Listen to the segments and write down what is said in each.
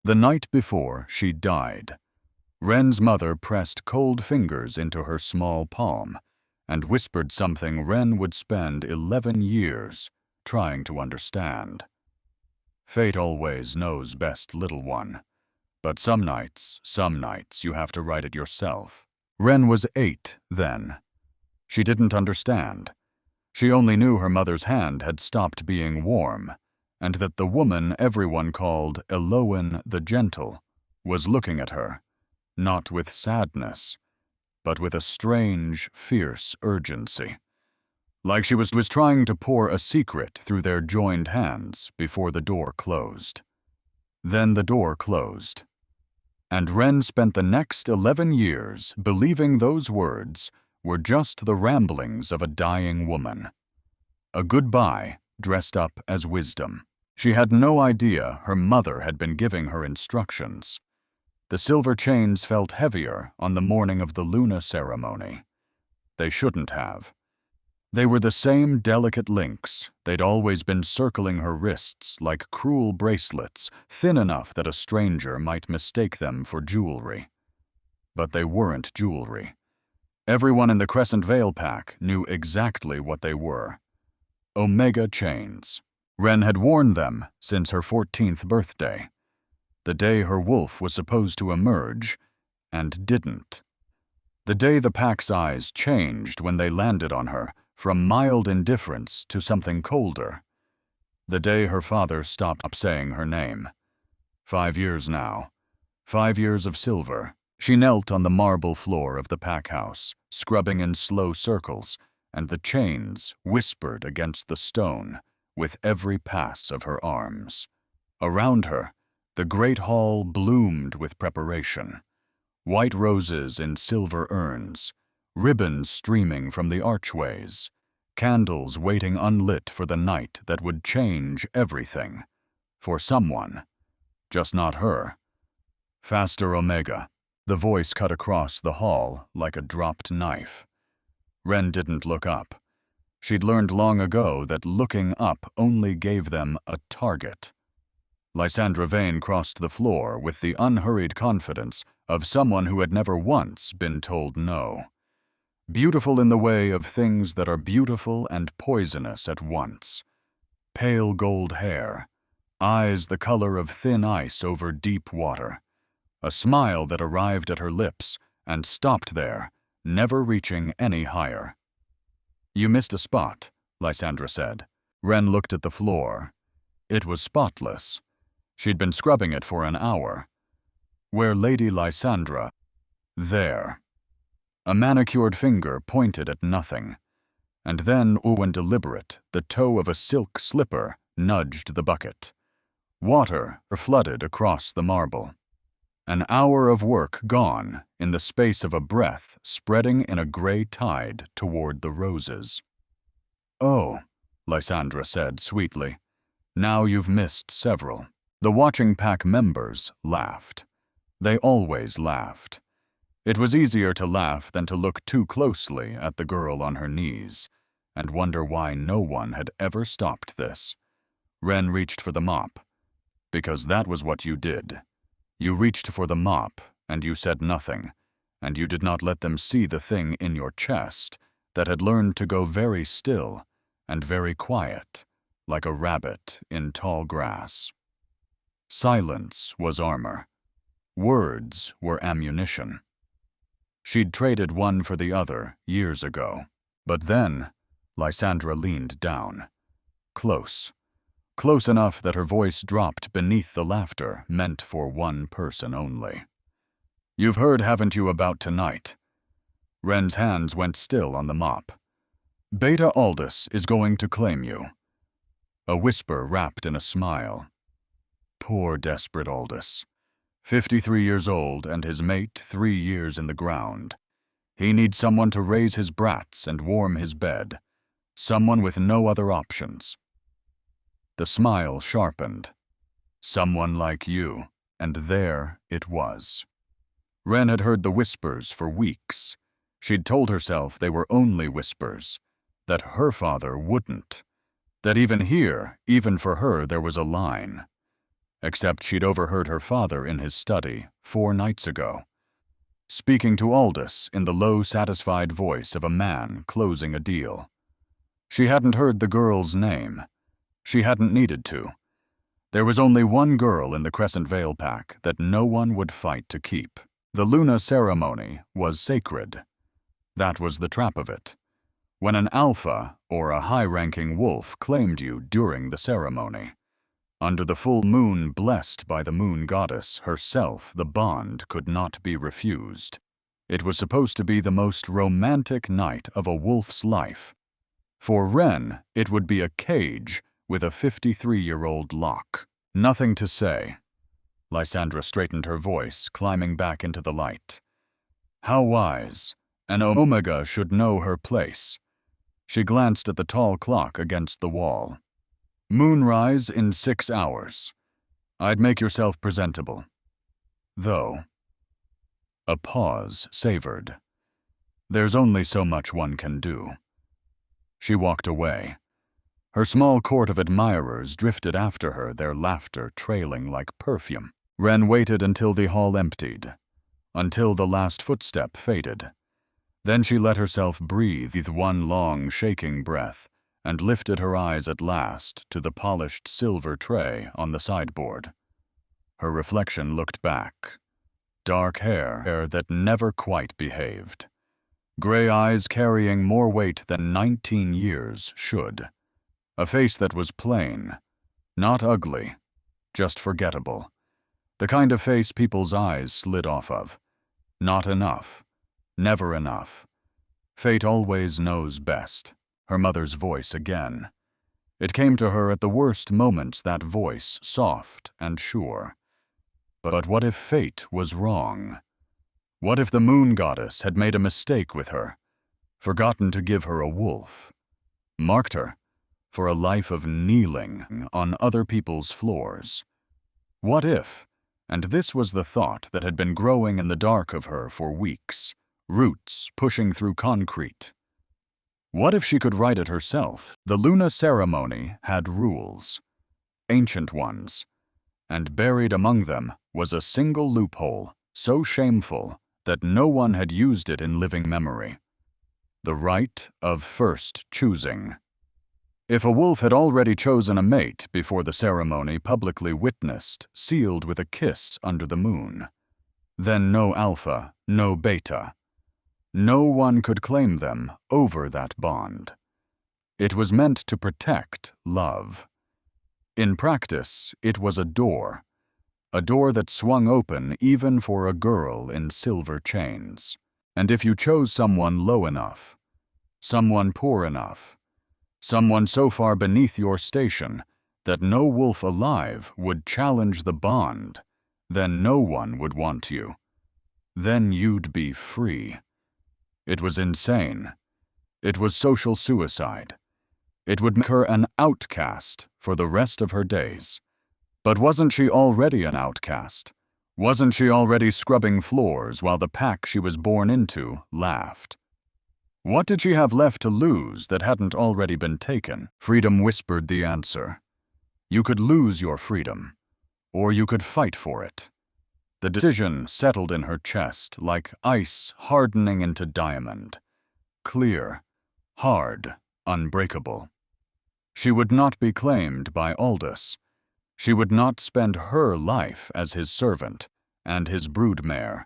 The night before she died, Wren's mother pressed cold fingers into her small palm and whispered something Wren would spend 11 years trying to understand. Fate always knows best, little one. But some nights you have to write it yourself. Wren was 8 then. She didn't understand. She only knew her mother's hand had stopped being warm, and that the woman everyone called Elowen the Gentle was looking at her, not with sadness, but with a strange, fierce urgency. Like she was trying to pour a secret through their joined hands before the door closed. Then the door closed. And Wren spent the next 11 years believing those words were just the ramblings of a dying woman. A goodbye dressed up as wisdom. She had no idea her mother had been giving her instructions. The silver chains felt heavier on the morning of the Luna ceremony. They shouldn't have. They were the same delicate links. They'd always been circling her wrists like cruel bracelets, thin enough that a stranger might mistake them for jewelry. But they weren't jewelry. Everyone in the Crescent Vale pack knew exactly what they were. Omega chains. Wren had worn them since her 14th birthday, the day her wolf was supposed to emerge, and didn't. The day the pack's eyes changed when they landed on her, from mild indifference to something colder. The day her father stopped saying her name. 5 years now. 5 years of silver. She knelt on the marble floor of the pack house, scrubbing in slow circles, and the chains whispered against the stone with every pass of her arms. Around her, the great hall bloomed with preparation. White roses in silver urns, ribbons streaming from the archways, candles waiting unlit for the night that would change everything. For someone, just not her. Faster, Omega. The voice cut across the hall like a dropped knife. Wren didn't look up. She'd learned long ago that looking up only gave them a target. Lysandra Vane crossed the floor with the unhurried confidence of someone who had never once been told no. Beautiful in the way of things that are beautiful and poisonous at once. Pale gold hair, eyes the color of thin ice over deep water, a smile that arrived at her lips and stopped there, never reaching any higher. "You missed a spot," Lysandra said. Wren looked at the floor. It was spotless. She'd been scrubbing it for an hour. Where Lady Lysandra... There. A manicured finger pointed at nothing. And then, when deliberate, the toe of a silk slipper nudged the bucket. Water flooded across the marble. An hour of work gone in the space of a breath, spreading in a gray tide toward the roses. "Oh," Lysandra said sweetly. "Now you've missed several." The watching pack members laughed. They always laughed. It was easier to laugh than to look too closely at the girl on her knees and wonder why no one had ever stopped this. Wren reached for the mop. Because that was what you did. You reached for the mop, and you said nothing, and you did not let them see the thing in your chest that had learned to go very still and very quiet, like a rabbit in tall grass. Silence was armor. Words were ammunition. She'd traded one for the other years ago. But then, Lysandra leaned down. Close. Close enough that her voice dropped beneath the laughter meant for one person only. "You've heard, haven't you, about tonight?" Wren's hands went still on the mop. "Beta Aldous is going to claim you." A whisper wrapped in a smile. Poor desperate Aldous. 53 years old and his mate 3 years in the ground. He needs someone to raise his brats and warm his bed. Someone with no other options. The smile sharpened. Someone like you. And there it was. Wren had heard the whispers for weeks. She'd told herself they were only whispers, that her father wouldn't, that even here, even for her, there was a line. except she'd overheard her father in his study 4 nights ago, speaking to Aldous in the low, satisfied voice of a man closing a deal. She hadn't heard the girl's name. She hadn't needed to. There was only one girl in the Crescent Vale pack that no one would fight to keep. The Luna ceremony was sacred. That was the trap of it. When an alpha or a high-ranking wolf claimed you during the ceremony, under the full moon blessed by the moon goddess herself, the bond could not be refused. It was supposed to be the most romantic night of a wolf's life. For Wren, it would be a cage with a 53-year-old lock. Nothing to say. Lysandra straightened her voice, climbing back into the light. How wise. An Omega should know her place. She glanced at the tall clock against the wall. Moonrise in 6 hours. I'd make yourself presentable. Though. A pause savored. There's only so much one can do. She walked away. Her small court of admirers drifted after her, their laughter trailing like perfume. Wren waited until the hall emptied, until the last footstep faded. Then she let herself breathe with one long, shaking breath and lifted her eyes at last to the polished silver tray on the sideboard. Her reflection looked back. Dark hair that never quite behaved. Gray eyes carrying more weight than 19 years should. A face that was plain, not ugly, just forgettable. The kind of face people's eyes slid off of. Not enough. Never enough. Fate always knows best. Her mother's voice again. It came to her at the worst moments, that voice, soft and sure. But what if fate was wrong? What if the moon goddess had made a mistake with her, forgotten to give her a wolf, marked her for a life of kneeling on other people's floors? What if, and this was the thought that had been growing in the dark of her for weeks, roots pushing through concrete. What if she could write it herself? The Luna ceremony had rules, ancient ones, and buried among them was a single loophole, so shameful that no one had used it in living memory. The right of first choosing. If a wolf had already chosen a mate before the ceremony publicly witnessed, sealed with a kiss under the moon, then no alpha, no beta. No one could claim them over that bond. It was meant to protect love. In practice, it was a door that swung open even for a girl in silver chains. And if you chose someone low enough, someone poor enough, someone so far beneath your station that no wolf alive would challenge the bond, then no one would want you. Then you'd be free. It was insane. It was social suicide. It would make her an outcast for the rest of her days. But wasn't she already an outcast? Wasn't she already scrubbing floors while the pack she was born into laughed? What did she have left to lose that hadn't already been taken? Freedom whispered the answer. You could lose your freedom, or you could fight for it. The decision settled in her chest like ice hardening into diamond. Clear, hard, unbreakable. She would not be claimed by Aldous. She would not spend her life as his servant and his broodmare,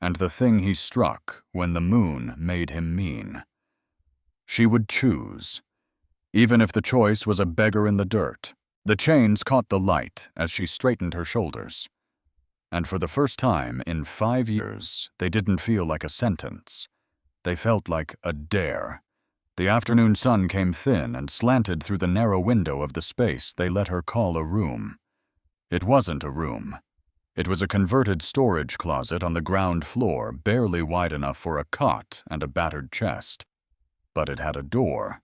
and the thing he struck when the moon made him mean. She would choose, even if the choice was a beggar in the dirt. The chains caught the light as she straightened her shoulders. And for the first time in 5 years, they didn't feel like a sentence. They felt like a dare. The afternoon sun came thin and slanted through the narrow window of the space they let her call a room. It wasn't a room. It was a converted storage closet on the ground floor, barely wide enough for a cot and a battered chest. But it had a door,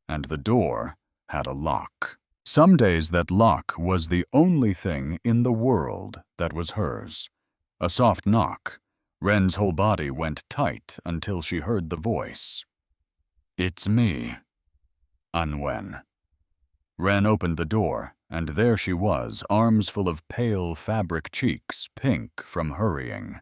and the door had a lock. Some days that lock was the only thing in the world that was hers. A soft knock. Wren's whole body went tight until she heard the voice. It's me, Unwen. Ren opened the door, and there she was, arms full of pale fabric cheeks, pink from hurrying.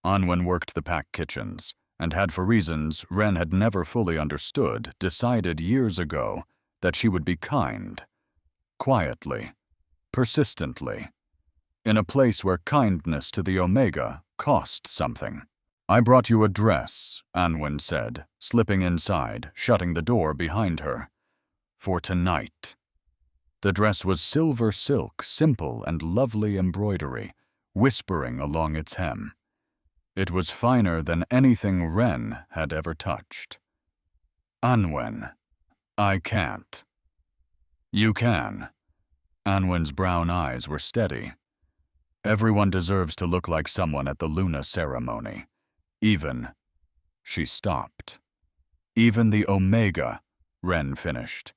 Anwen worked the pack kitchens, and had, for reasons Ren had never fully understood, decided years ago that she would be kind, quietly, persistently, in a place where kindness to the Omega cost something. "I brought you a dress," Anwen said, slipping inside, shutting the door behind her. "For tonight." The dress was silver silk, simple and lovely embroidery, whispering along its hem. It was finer than anything Ren had ever touched. "Anwen, I can't." "You can." Anwen's brown eyes were steady. "Everyone deserves to look like someone at the Luna ceremony. Even—" She stopped. "Even the Omega," Ren finished.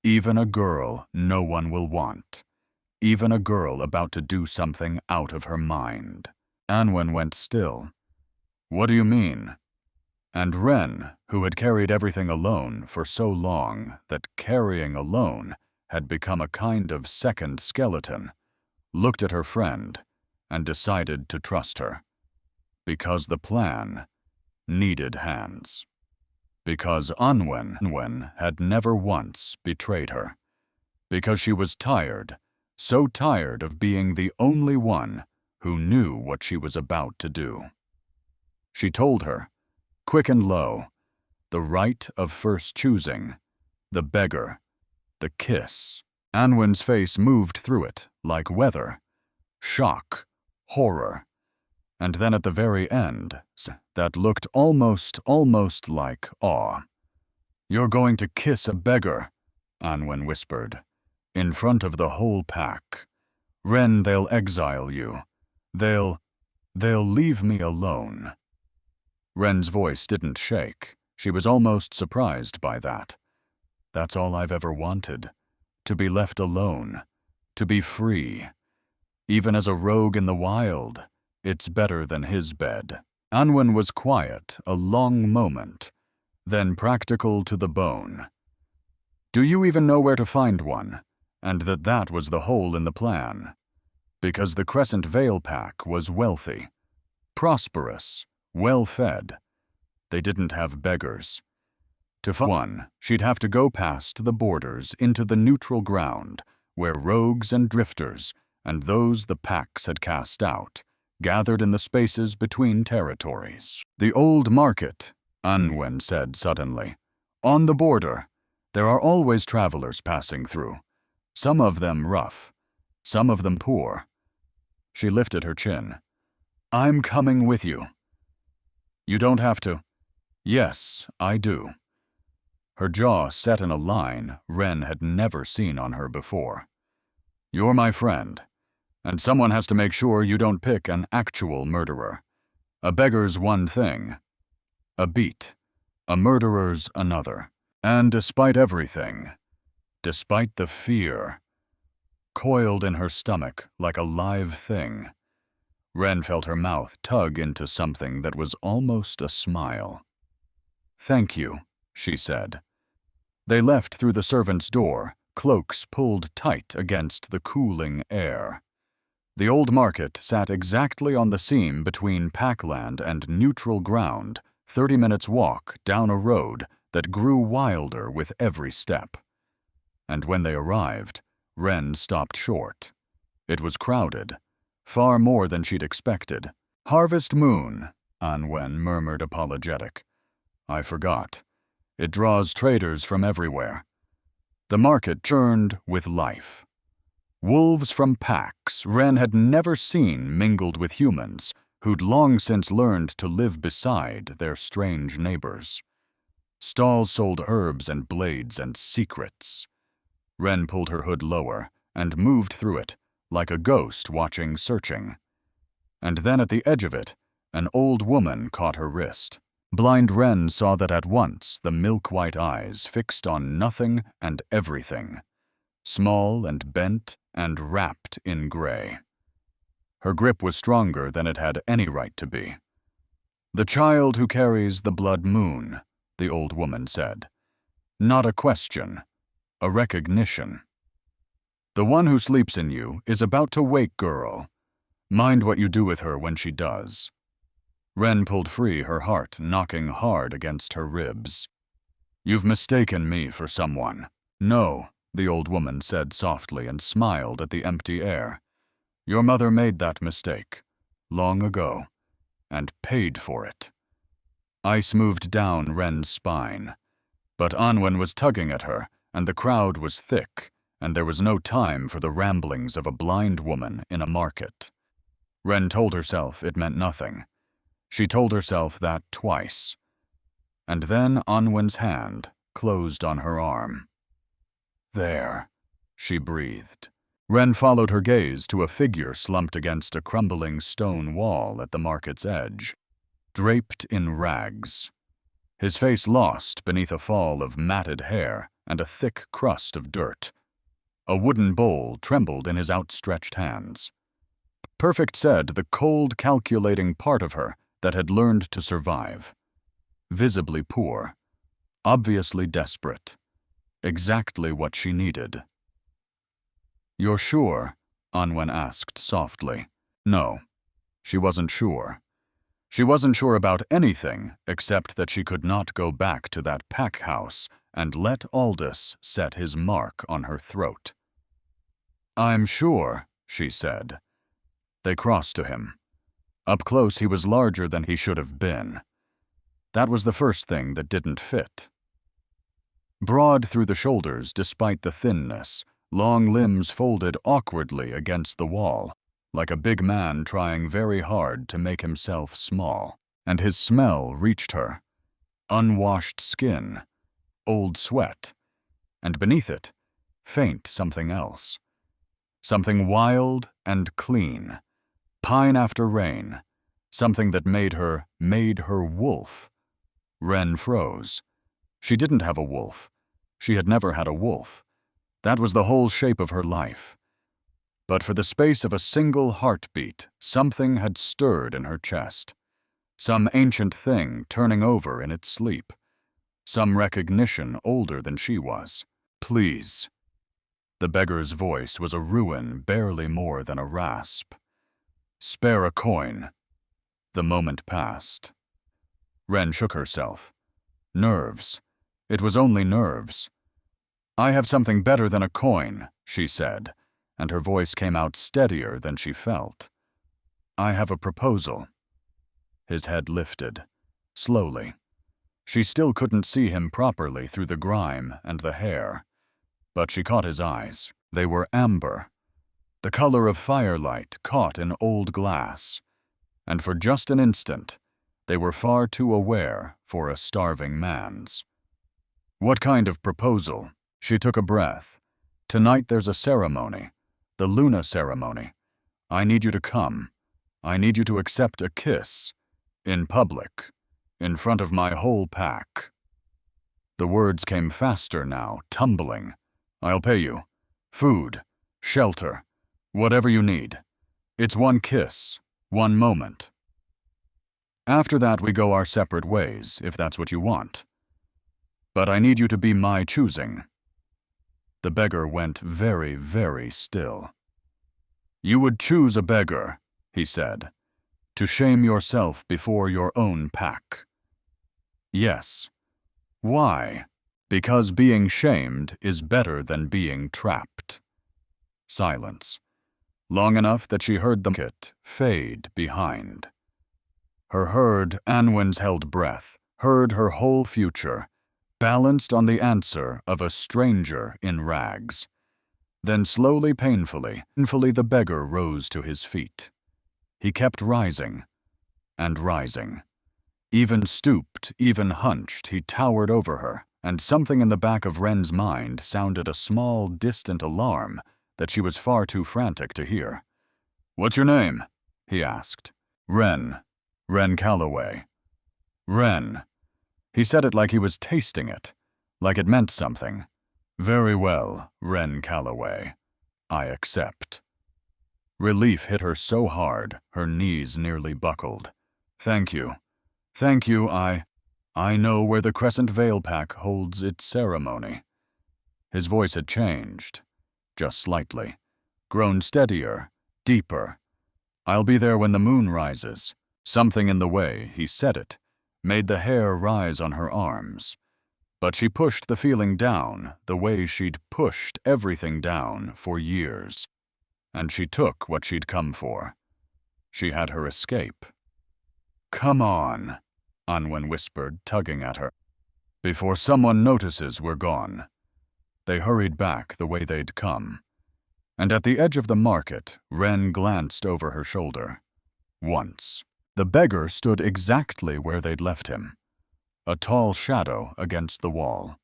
"Even a girl no one will want. Even a girl about to do something out of her mind." Anwen went still. "What do you mean?" And Ren, who had carried everything alone for so long that carrying alone had become a kind of second skeleton, looked at her friend and decided to trust her. Because the plan needed hands. Because Anwen had never once betrayed her. Because she was tired, so tired of being the only one who knew what she was about to do. She told her, quick and low, the right of first choosing, the beggar, the kiss. Anwen's face moved through it like weather, shock, horror, and then at the very end, that looked almost like awe. "You're going to kiss a beggar," Anwen whispered, "in front of the whole pack. Ren, they'll exile you. They'll leave me alone." Ren's voice didn't shake. She was almost surprised by that. "That's all I've ever wanted. To be left alone. To be free. Even as a rogue in the wild, it's better than his bed." Anwen was quiet a long moment, then practical to the bone. "Do you even know where to find one? And that was the hole in the plan. Because the Crescent Vale pack was wealthy, prosperous, well-fed. They didn't have beggars. To find one, she'd have to go past the borders into the neutral ground, where rogues and drifters, and those the packs had cast out, gathered in the spaces between territories. "The old market," Anwen said suddenly. "On the border. There are always travelers passing through. Some of them rough, some of them poor." She lifted her chin. "I'm coming with you." "You don't have to." "Yes, I do." Her jaw set in a line Ren had never seen on her before. "You're my friend, and someone has to make sure you don't pick an actual murderer. A beggar's one thing, a beat. A murderer's another. And despite everything, despite the fear, coiled in her stomach like a live thing, Ren felt her mouth tug into something that was almost a smile. "Thank you," she said. They left through the servant's door, cloaks pulled tight against the cooling air. The old market sat exactly on the seam between packland and neutral ground, 30 minutes' walk down a road that grew wilder with every step. And when they arrived, Ren stopped short. It was crowded, far more than she'd expected. "Harvest Moon," Anwen murmured apologetic. "I forgot. It draws traders from everywhere." The market churned with life. Wolves from packs Ren had never seen mingled with humans, who'd long since learned to live beside their strange neighbors. Stalls sold herbs and blades and secrets. Ren pulled her hood lower and moved through it, like a ghost watching searching. And then at the edge of it, an old woman caught her wrist. Blind Ren saw that at once, the milk-white eyes fixed on nothing and everything, small and bent and wrapped in gray. Her grip was stronger than it had any right to be. "The child who carries the blood moon," the old woman said. "Not a question, a recognition. The one who sleeps in you is about to wake, girl. Mind what you do with her when she does. Ren pulled free, her heart knocking hard against her ribs. You've mistaken me for someone. No, the old woman said softly and smiled at the empty air. Your mother made that mistake, long ago, and paid for it. Ice moved down Ren's spine, but Anwen was tugging at her, and the crowd was thick, and there was no time for the ramblings of a blind woman in a market. Ren told herself it meant nothing. She told herself that twice. And then Anwen's hand closed on her arm. There, she breathed. Ren followed her gaze to a figure slumped against a crumbling stone wall at the market's edge, draped in rags. His face lost beneath a fall of matted hair and a thick crust of dirt. A wooden bowl trembled in his outstretched hands. Perfect said, the cold, calculating part of her that had learned to survive. Visibly poor, obviously desperate. Exactly what she needed. You're sure? Anwen asked softly. No, she wasn't sure. She wasn't sure about anything except that she could not go back to that pack house and let Aldous set his mark on her throat. I'm sure, she said. They crossed to him. Up close, he was larger than he should have been. That was the first thing that didn't fit. Broad through the shoulders despite the thinness, long limbs folded awkwardly against the wall, like a big man trying very hard to make himself small. And his smell reached her. Unwashed skin, old sweat, and beneath it, faint something else. Something wild and clean. Pine after rain. Something that made her wolf. Ren froze. She didn't have a wolf. She had never had a wolf. That was the whole shape of her life. But for the space of a single heartbeat, something had stirred in her chest. Some ancient thing turning over in its sleep. Some recognition older than she was. Please. The beggar's voice was a ruin barely more than a rasp. Spare a coin. The moment passed. Ren shook herself. Nerves. It was only nerves. I have something better than a coin, she said, and her voice came out steadier than she felt. I have a proposal. His head lifted, slowly. She still couldn't see him properly through the grime and the hair, but she caught his eyes. They were amber, the color of firelight caught in old glass, and for just an instant, they were far too aware for a starving man's. What kind of proposal? She took a breath. Tonight there's a ceremony, the Luna ceremony. I need you to come. I need you to accept a kiss, in public, in front of my whole pack. The words came faster now, tumbling. I'll pay you. Food, shelter, whatever you need. It's one kiss, one moment. After that we go our separate ways, if that's what you want. But I need you to be my choosing. The beggar went very, very still. You would choose a beggar, he said, to shame yourself before your own pack. Yes. Why? Because being shamed is better than being trapped. Silence. Long enough that she heard the kit fade behind. Her heard Anwen's held breath, heard her whole future, balanced on the answer of a stranger in rags. Then slowly, painfully, the beggar rose to his feet. He kept rising and rising. Even stooped, even hunched, he towered over her, and something in the back of Ren's mind sounded a small, distant alarm that she was far too frantic to hear. What's your name? He asked. Ren. Ren Calloway. Ren. He said it like he was tasting it, like it meant something. Very well, Ren Calloway. I accept. Relief hit her so hard, her knees nearly buckled. Thank you. Thank you, I know where the Crescent Vale Pack holds its ceremony. His voice had changed, just slightly, grown steadier, deeper. "I'll be there when the moon rises." Something in the way he said it made the hair rise on her arms. But she pushed the feeling down the way she'd pushed everything down for years. And she took what she'd come for. She had her escape. "Come on," Anwen whispered, tugging at her. "Before someone notices we're gone." They hurried back the way they'd come. And at the edge of the market, Ren glanced over her shoulder. Once. The beggar stood exactly where they'd left him, a tall shadow against the wall.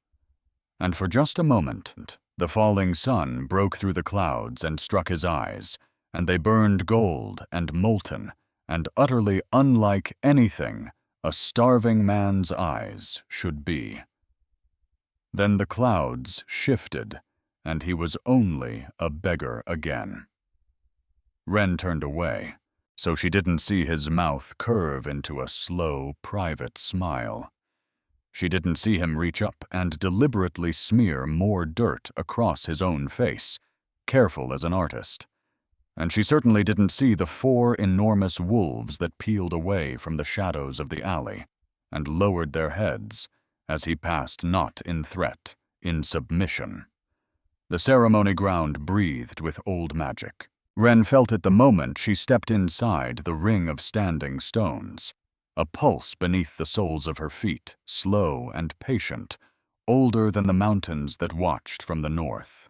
And for just a moment, the falling sun broke through the clouds and struck his eyes, and they burned gold and molten and utterly unlike anything a starving man's eyes should be. Then the clouds shifted, and he was only a beggar again. Ren turned away, so she didn't see his mouth curve into a slow, private smile. She didn't see him reach up and deliberately smear more dirt across his own face, careful as an artist. And she certainly didn't see the 4 enormous wolves that peeled away from the shadows of the alley and lowered their heads as he passed, not in threat, in submission. The ceremony ground breathed with old magic. Ren felt it the moment she stepped inside the ring of standing stones, a pulse beneath the soles of her feet, slow and patient, older than the mountains that watched from the north.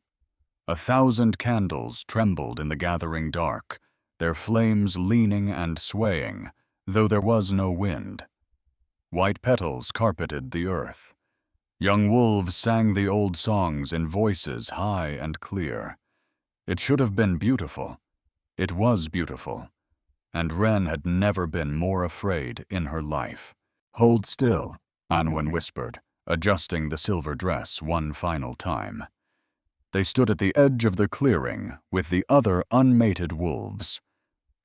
1,000 candles trembled in the gathering dark, their flames leaning and swaying, though there was no wind. White petals carpeted the earth. Young wolves sang the old songs in voices high and clear. It should have been beautiful. It was beautiful. And Ren had never been more afraid in her life. "Hold still," Anwen whispered, adjusting the silver dress one final time. They stood at the edge of the clearing with the other unmated wolves.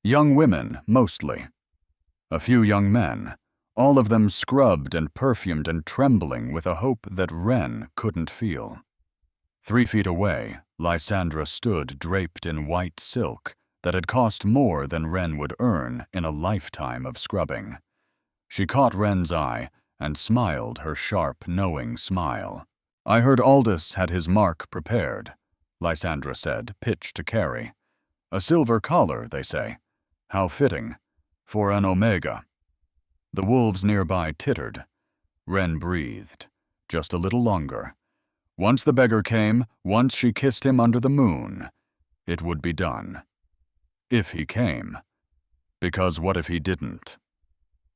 Young women, mostly. A few young men, all of them scrubbed and perfumed and trembling with a hope that Ren couldn't feel. 3 feet away, Lysandra stood draped in white silk that had cost more than Ren would earn in a lifetime of scrubbing. She caught Ren's eye and smiled her sharp, knowing smile. "I heard Aldous had his mark prepared," Lysandra said, pitched to Carrie. "A silver collar, they say. How fitting. For an Omega." The wolves nearby tittered. Ren breathed. Just a little longer. Once the beggar came, once she kissed him under the moon, it would be done. If he came. Because what if he didn't?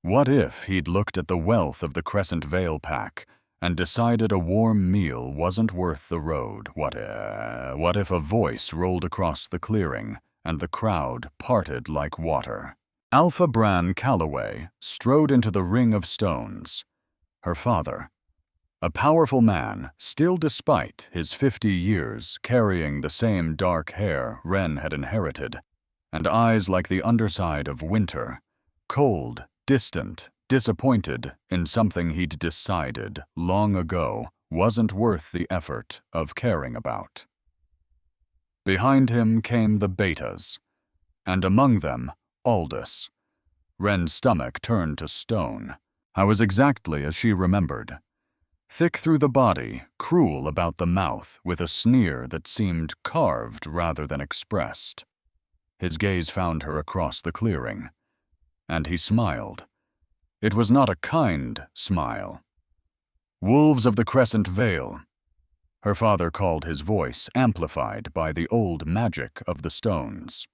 What if he'd looked at the wealth of the Crescent Vale pack and decided a warm meal wasn't worth the road? What if a voice rolled across the clearing and the crowd parted like water? Alpha Bran Calloway strode into the ring of stones. Her father. A powerful man, still despite his 50 years carrying the same dark hair Ren had inherited, and eyes like the underside of winter, cold, distant, disappointed in something he'd decided long ago wasn't worth the effort of caring about. Behind him came the betas, and among them, Aldous. Ren's stomach turned to stone. I was exactly as she remembered. Thick through the body, cruel about the mouth with a sneer that seemed carved rather than expressed. His gaze found her across the clearing, and he smiled. It was not a kind smile. "Wolves of the Crescent Vale," her father called, his voice amplified by the old magic of the stones.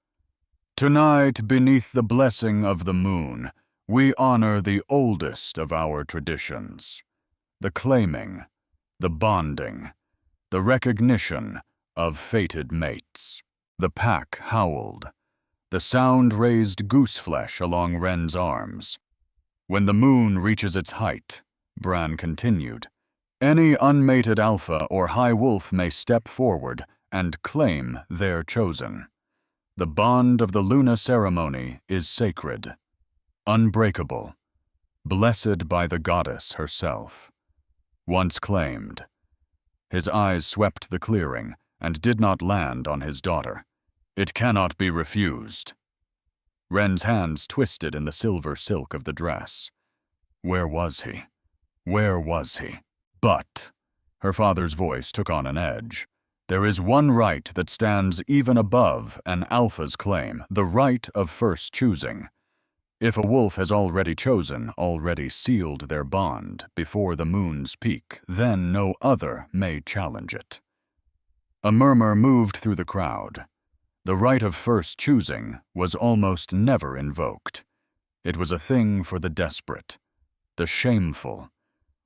"Tonight, beneath the blessing of the moon, we honor the oldest of our traditions. The claiming, the bonding, the recognition of fated mates." The pack howled. The sound raised gooseflesh along Ren's arms. "When the moon reaches its height," Bran continued, "any unmated alpha or high wolf may step forward and claim their chosen. The bond of the Luna ceremony is sacred, unbreakable, blessed by the goddess herself. Once claimed." His eyes swept the clearing and did not land on his daughter. "It cannot be refused." Ren's hands twisted in the silver silk of the dress. Where was he? Where was he? "But," her father's voice took on an edge, "there is one right that stands even above an alpha's claim, the right of first choosing. If a wolf has already chosen, already sealed their bond before the moon's peak, then no other may challenge it." A murmur moved through the crowd. The right of first choosing was almost never invoked. It was a thing for the desperate, the shameful,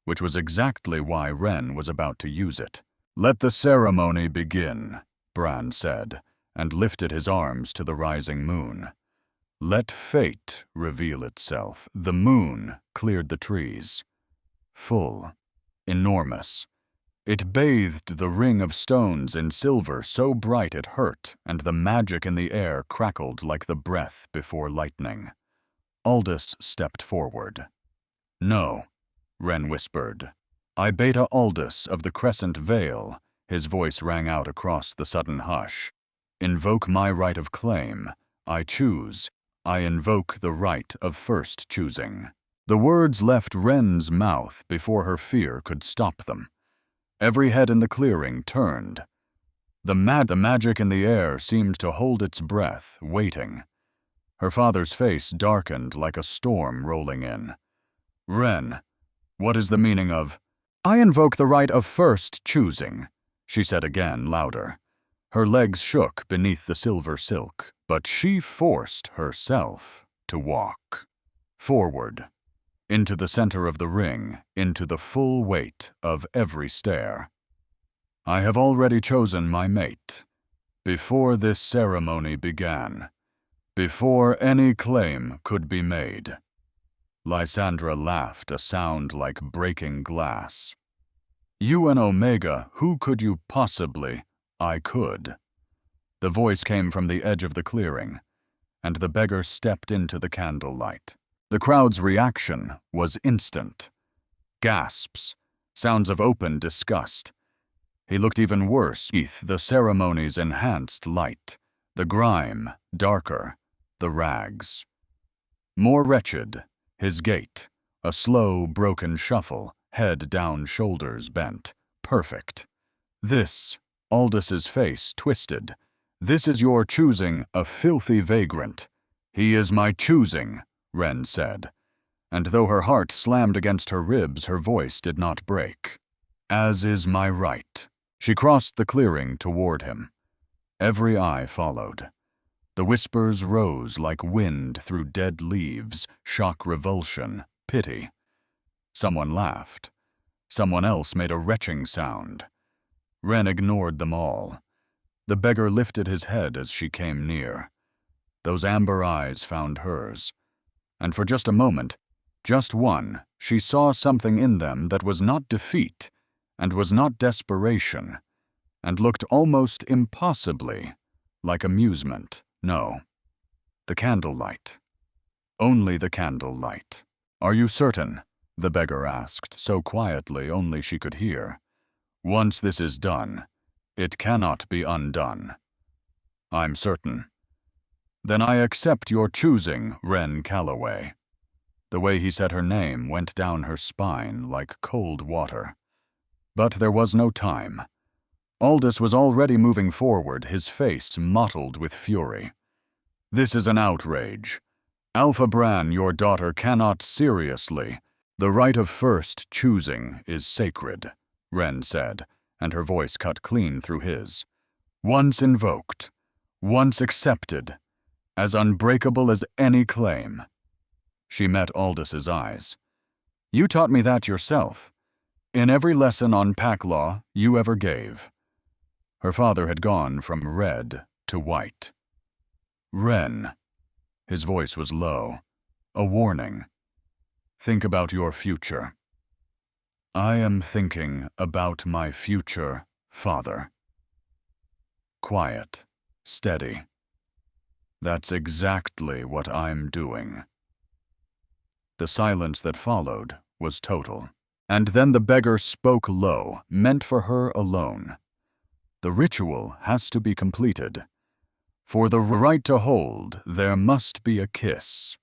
which was exactly why Ren was about to use it. "Let the ceremony begin," Bran said, and lifted his arms to the rising moon. "Let fate reveal itself." The moon cleared the trees. Full, enormous. It bathed the ring of stones in silver so bright it hurt, and the magic in the air crackled like the breath before lightning. Aldous stepped forward. "No," Ren whispered. "I Beta Aldous of the Crescent Vale," his voice rang out across the sudden hush. "Invoke my right of claim. I choose. I invoke the right of first choosing." The words left Ren's mouth before her fear could stop them. Every head in the clearing turned. The magic in the air seemed to hold its breath, waiting. Her father's face darkened like a storm rolling in. "Ren, what is the meaning of—" "I invoke the right of first choosing," she said again, louder. Her legs shook beneath the silver silk, but she forced herself to walk. Forward. Into the center of the ring, into the full weight of every stare. "I have already chosen my mate. Before this ceremony began. Before any claim could be made." Lysandra laughed, a sound like breaking glass. "You and Omega, who could you possibly—" "I could." The voice came from the edge of the clearing, and the beggar stepped into the candlelight. The crowd's reaction was instant. Gasps, sounds of open disgust. He looked even worse beneath the ceremony's enhanced light, the grime darker, the rags. More wretched, his gait, a slow, broken shuffle, head down, shoulders bent, perfect. "This," Aldous' face twisted, "this is your choosing, a filthy vagrant." "He is my choosing," Ren said, and though her heart slammed against her ribs, her voice did not break. "As is my right." She crossed the clearing toward him. Every eye followed. The whispers rose like wind through dead leaves, shock, revulsion, pity. Someone laughed. Someone else made a retching sound. Ren ignored them all. The beggar lifted his head as she came near. Those amber eyes found hers. And for just a moment, just one, she saw something in them that was not defeat, and was not desperation, and looked almost impossibly like amusement. No. The candlelight. Only the candlelight. "Are you certain?" the beggar asked, so quietly only she could hear. "Once this is done, it cannot be undone." "I'm certain." "Then I accept your choosing, Ren Calloway." The way he said her name went down her spine like cold water. But there was no time. Aldous was already moving forward, his face mottled with fury. "This is an outrage. Alpha Bran, your daughter, cannot seriously—" "The right of first choosing is sacred," Ren said, and her voice cut clean through his. "Once invoked, once accepted, as unbreakable as any claim." She met Aldous' eyes. "You taught me that yourself. In every lesson on pack law you ever gave." Her father had gone from red to white. "Ren," his voice was low, a warning. "Think about your future." "I am thinking about my future, father." Quiet, steady. "That's exactly what I'm doing." The silence that followed was total. And then the beggar spoke low, meant for her alone. The ritual has to be completed. For the right to hold, there must be a kiss.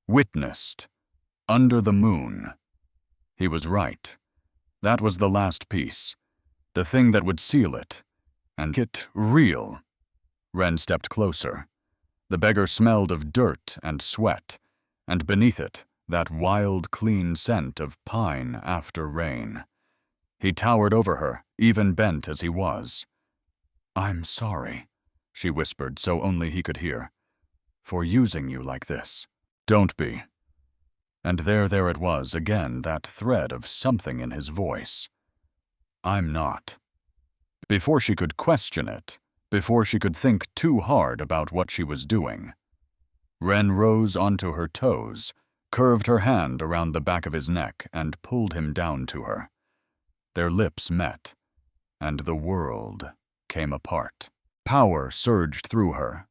Witnessed. Under the moon. He was right. That was the last piece. The thing that would seal it. And get real. Ren stepped closer. The beggar smelled of dirt and sweat, and beneath it, that wild, clean scent of pine after rain. He towered over her, even bent as he was. "I'm sorry," she whispered so only he could hear, "for using you like this." "Don't be." And there it was again, that thread of something in his voice. "I'm not." Before she could question it, before she could think too hard about what she was doing, Ren rose onto her toes, curved her hand around the back of his neck, and pulled him down to her. Their lips met, and the world came apart. Power surged through her.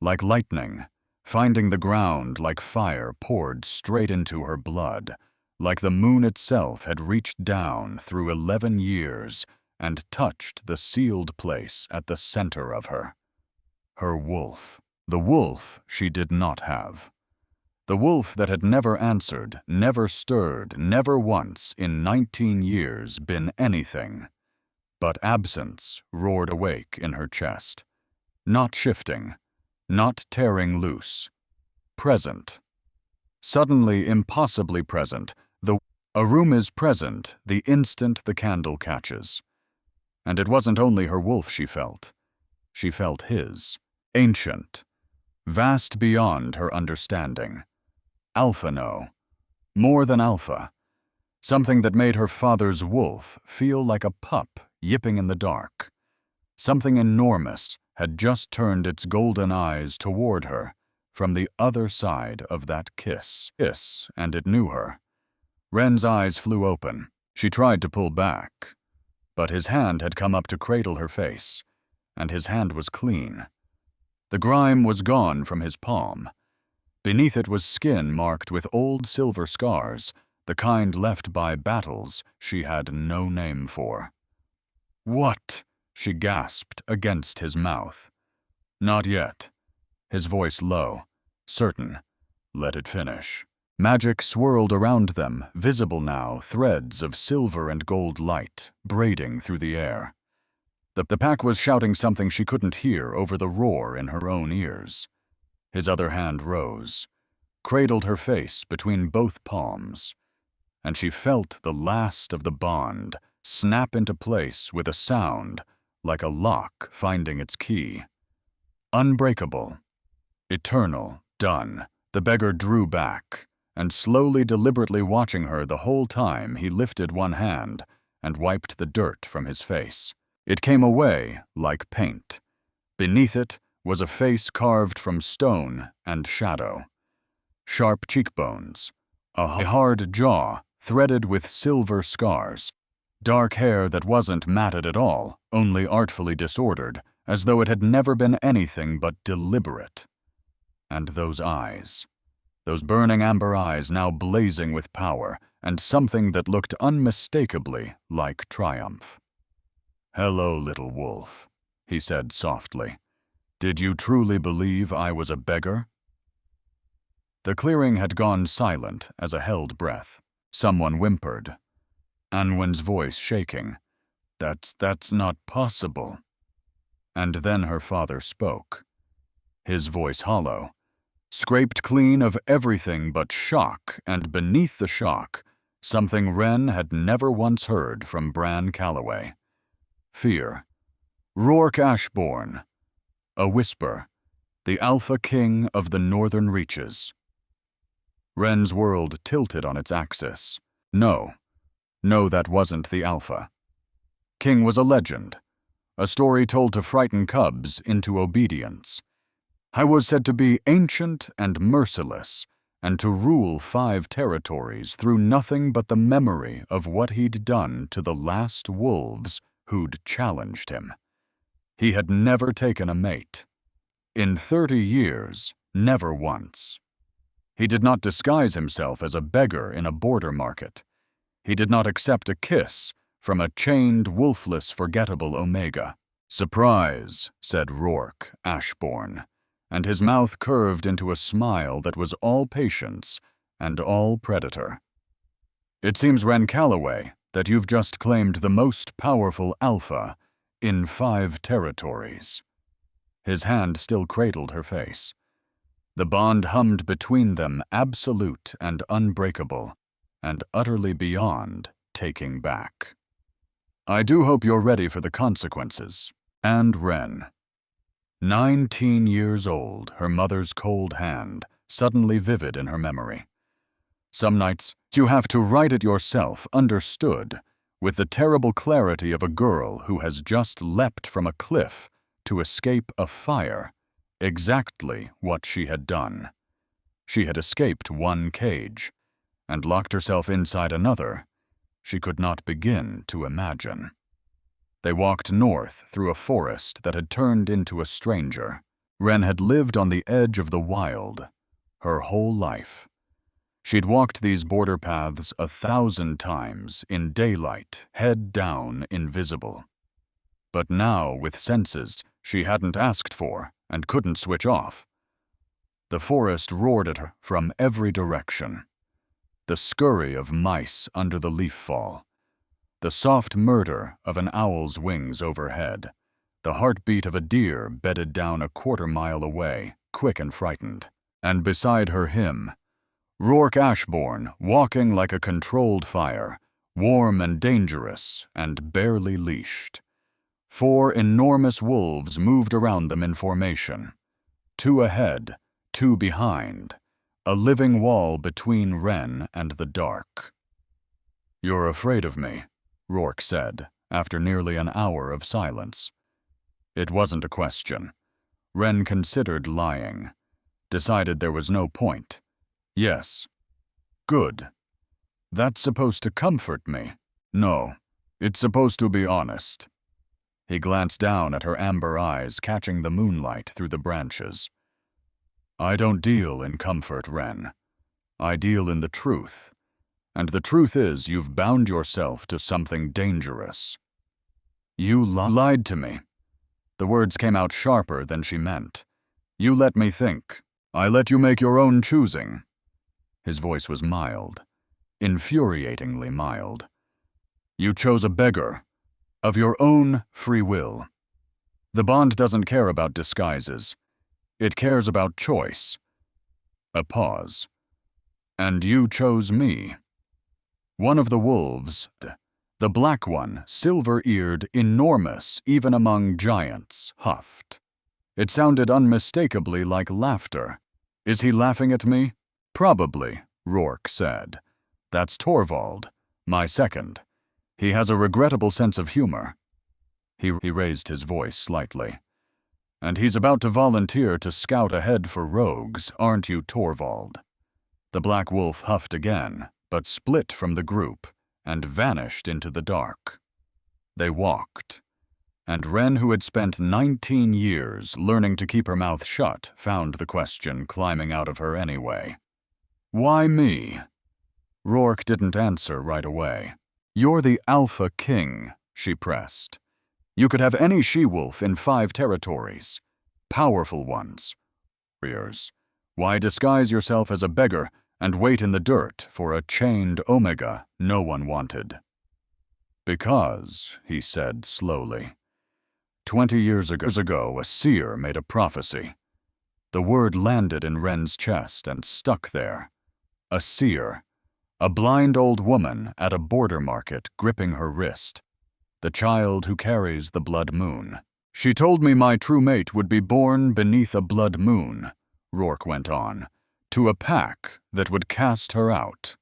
Like lightning, finding the ground, like fire poured straight into her blood, like the moon itself had reached down through 11 years and touched the sealed place at the center of her. Her wolf. The wolf she did not have. The wolf that had never answered, never stirred, never once in 19 years been anything. But absence roared awake in her chest. Not shifting, not tearing loose. Present. Suddenly, impossibly present. A room is present the instant the candle catches. And it wasn't only her wolf she felt. She felt his. Ancient. Vast beyond her understanding. Alpha no. More than alpha. Something that made her father's wolf feel like a pup yipping in the dark. Something enormous had just turned its golden eyes toward her from the other side of that kiss. And it knew her. Ren's eyes flew open. She tried to pull back. But his hand had come up to cradle her face, and his hand was clean. The grime was gone from his palm. Beneath it was skin marked with old silver scars, the kind left by battles she had no name for. "What?" she gasped against his mouth. "Not yet." His voice low, certain. "Let it finish." Magic swirled around them, visible now, threads of silver and gold light, braiding through the air. The pack was shouting something she couldn't hear over the roar in her own ears. His other hand rose, cradled her face between both palms, and she felt the last of the bond snap into place with a sound like a lock finding its key. Unbreakable. Eternal. Done. The beggar drew back, and slowly, deliberately watching her the whole time, he lifted one hand and wiped the dirt from his face. It came away like paint. Beneath it was a face carved from stone and shadow. Sharp cheekbones, a hard jaw threaded with silver scars, dark hair that wasn't matted at all, only artfully disordered, as though it had never been anything but deliberate. And those eyes. Those burning amber eyes now blazing with power, and something that looked unmistakably like triumph. "Hello, little wolf," he said softly. "Did you truly believe I was a beggar?" The clearing had gone silent as a held breath. Someone whimpered. Anwen's voice shaking. That's not possible." And then her father spoke. His voice hollow. Scraped clean of everything but shock, and beneath the shock, something Ren had never once heard from Bran Calloway. Fear. Rourke Ashbourne. A whisper. The Alpha King of the Northern Reaches. Ren's world tilted on its axis. No, that wasn't the Alpha. King was a legend. A story told to frighten cubs into obedience. I was said to be ancient and merciless, and to rule 5 territories through nothing but the memory of what he'd done to the last wolves who'd challenged him. He had never taken a mate. In 30 years, never once. He did not disguise himself as a beggar in a border market. He did not accept a kiss from a chained, wolfless, forgettable Omega. "Surprise," said Rourke Ashbourne, and his mouth curved into a smile that was all patience and all predator. "It seems, Wren Calloway, that you've just claimed the most powerful alpha in 5 territories." His hand still cradled her face. The bond hummed between them, absolute and unbreakable, and utterly beyond taking back. "I do hope you're ready for the consequences." And Wren. 19 years old, her mother's cold hand, suddenly vivid in her memory. Some nights, you have to write it yourself, understood, with the terrible clarity of a girl who has just leapt from a cliff to escape a fire, exactly what she had done. She had escaped one cage, and locked herself inside another she could not begin to imagine. They walked north through a forest that had turned into a stranger. Wren had lived on the edge of the wild her whole life. She'd walked these border paths 1,000 times, in daylight, head down, invisible. But now, with senses she hadn't asked for and couldn't switch off, the forest roared at her from every direction. The scurry of mice under the leaf fall, the soft murder of an owl's wings overhead, the heartbeat of a deer bedded down a quarter-mile away, quick and frightened. And beside her him, Rourke Ashbourne, walking like a controlled fire, warm and dangerous and barely leashed. 4 enormous wolves moved around them in formation. 2 ahead, 2 behind, a living wall between Wren and the dark. "You're afraid of me," Rourke said, after nearly an hour of silence. It wasn't a question. Wren considered lying, decided there was no point. "Yes." "Good. That's supposed to comfort me." "No, it's supposed to be honest." He glanced down at her amber eyes, catching the moonlight through the branches. "I don't deal in comfort, Wren. I deal in the truth. And the truth is, you've bound yourself to something dangerous." "You lied to me." The words came out sharper than she meant. "You let me think. I let you make your own choosing." His voice was mild, infuriatingly mild. "You chose a beggar, of your own free will. The bond doesn't care about disguises. It cares about choice." A pause. "And you chose me." One of the wolves, the black one, silver-eared, enormous even among giants, huffed. It sounded unmistakably like laughter. "Is he laughing at me?" "Probably," Rourke said. "That's Torvald, my second. He has a regrettable sense of humor." He raised his voice slightly. "And he's about to volunteer to scout ahead for rogues, aren't you, Torvald?" The black wolf huffed again, but split from the group and vanished into the dark. They walked, and Wren, who had spent 19 years learning to keep her mouth shut, found the question climbing out of her anyway. "Why me?" Rourke didn't answer right away. "You're the Alpha King," she pressed. "You could have any she-wolf in 5 territories. Powerful ones. Warriors. Why disguise yourself as a beggar and wait in the dirt for a chained Omega no one wanted?" "Because," he said slowly, 20 years ago a seer made a prophecy." The word landed in Wren's chest and stuck there. A seer. A blind old woman at a border market gripping her wrist. The child who carries the blood moon. "She told me my true mate would be born beneath a blood moon," Rourke went on, "to a pack that would cast her out.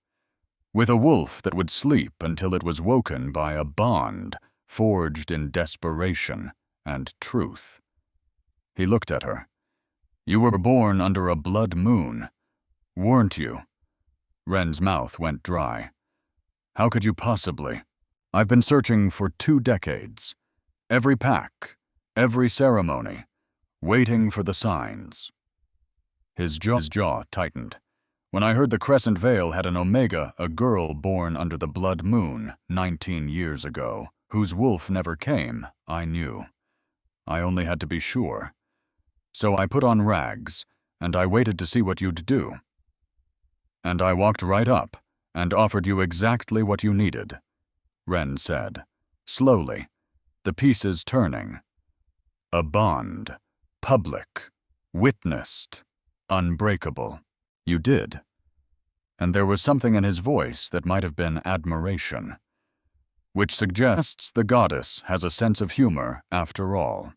With a wolf that would sleep until it was woken by a bond forged in desperation and truth." He looked at her. "You were born under a blood moon, weren't you?" Wren's mouth went dry. "How could you possibly? I've been searching for 2 decades. Every pack, every ceremony, waiting for the signs." His jaw tightened. When I heard the Crescent Vale had an Omega, a girl born under the blood moon 19 years ago, whose wolf never came, I knew. I only had to be sure. So I put on rags, and I waited to see what you'd do. And I walked right up and offered you exactly what you needed, Wren said, slowly, the pieces turning. A bond, public, witnessed, unbreakable. You did. And there was something in his voice that might have been admiration, which suggests the goddess has a sense of humor after all.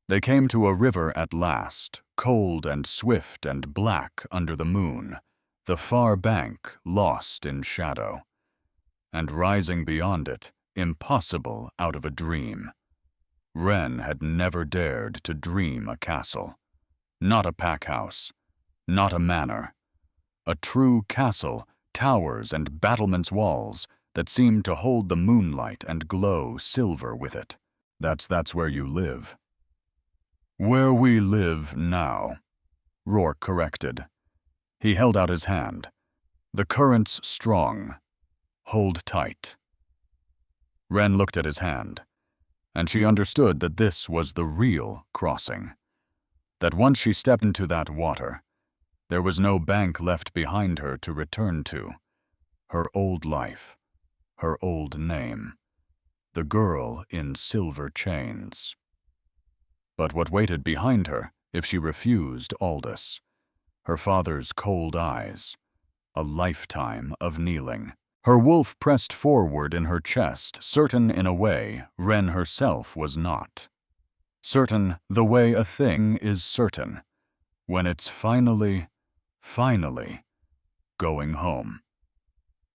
They came to a river at last, cold and swift and black under the moon, the far bank lost in shadow, and rising beyond it, impossible out of a dream. Wren had never dared to dream a castle, not a pack house, not a manor. A true castle, towers and battlements' walls that seemed to hold the moonlight and glow silver with it. That's where you live. Where we live now, Rourke corrected. He held out his hand. The current's strong. Hold tight. Wren looked at his hand, and she understood that this was the real crossing. That once she stepped into that water, there was no bank left behind her to return to. Her old life, her old name, the girl in silver chains. But what waited behind her if she refused Aldous? Her father's cold eyes, a lifetime of kneeling. Her wolf pressed forward in her chest, certain in a way Wren herself was not. Certain the way a thing is certain, when it's finally going home.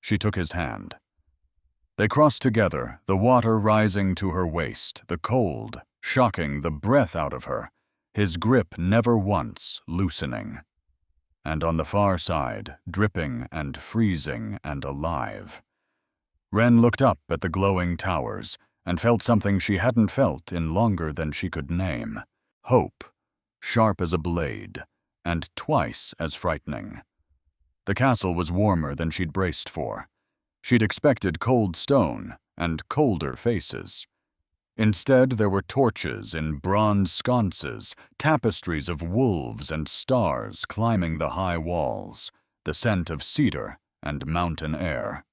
She took his hand. They crossed together, the water rising to her waist, the cold, shocking the breath out of her, his grip never once loosening. And on the far side, dripping and freezing and alive. Wren looked up at the glowing towers and felt something she hadn't felt in longer than she could name. Hope, sharp as a blade, and twice as frightening. The castle was warmer than she'd braced for. She'd expected cold stone and colder faces. Instead, there were torches in bronze sconces, tapestries of wolves and stars climbing the high walls, the scent of cedar and mountain air.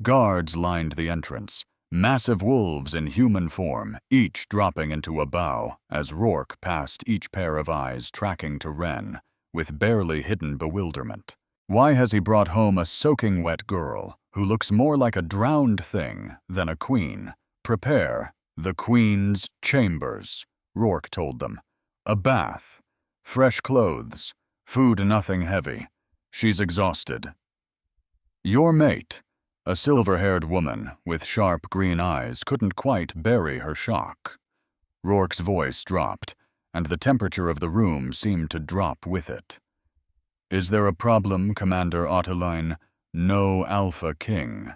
Guards lined the entrance, massive wolves in human form, each dropping into a bow as Rourke passed each pair of eyes tracking to Wren, with barely hidden bewilderment. Why has he brought home a soaking wet girl who looks more like a drowned thing than a queen? Prepare. The Queen's chambers, Rourke told them. A bath, fresh clothes, food nothing heavy. She's exhausted. Your mate, a silver-haired woman with sharp green eyes, couldn't quite bury her shock. Rourke's voice dropped, and the temperature of the room seemed to drop with it. Is there a problem, Commander Ottoline? No Alpha King.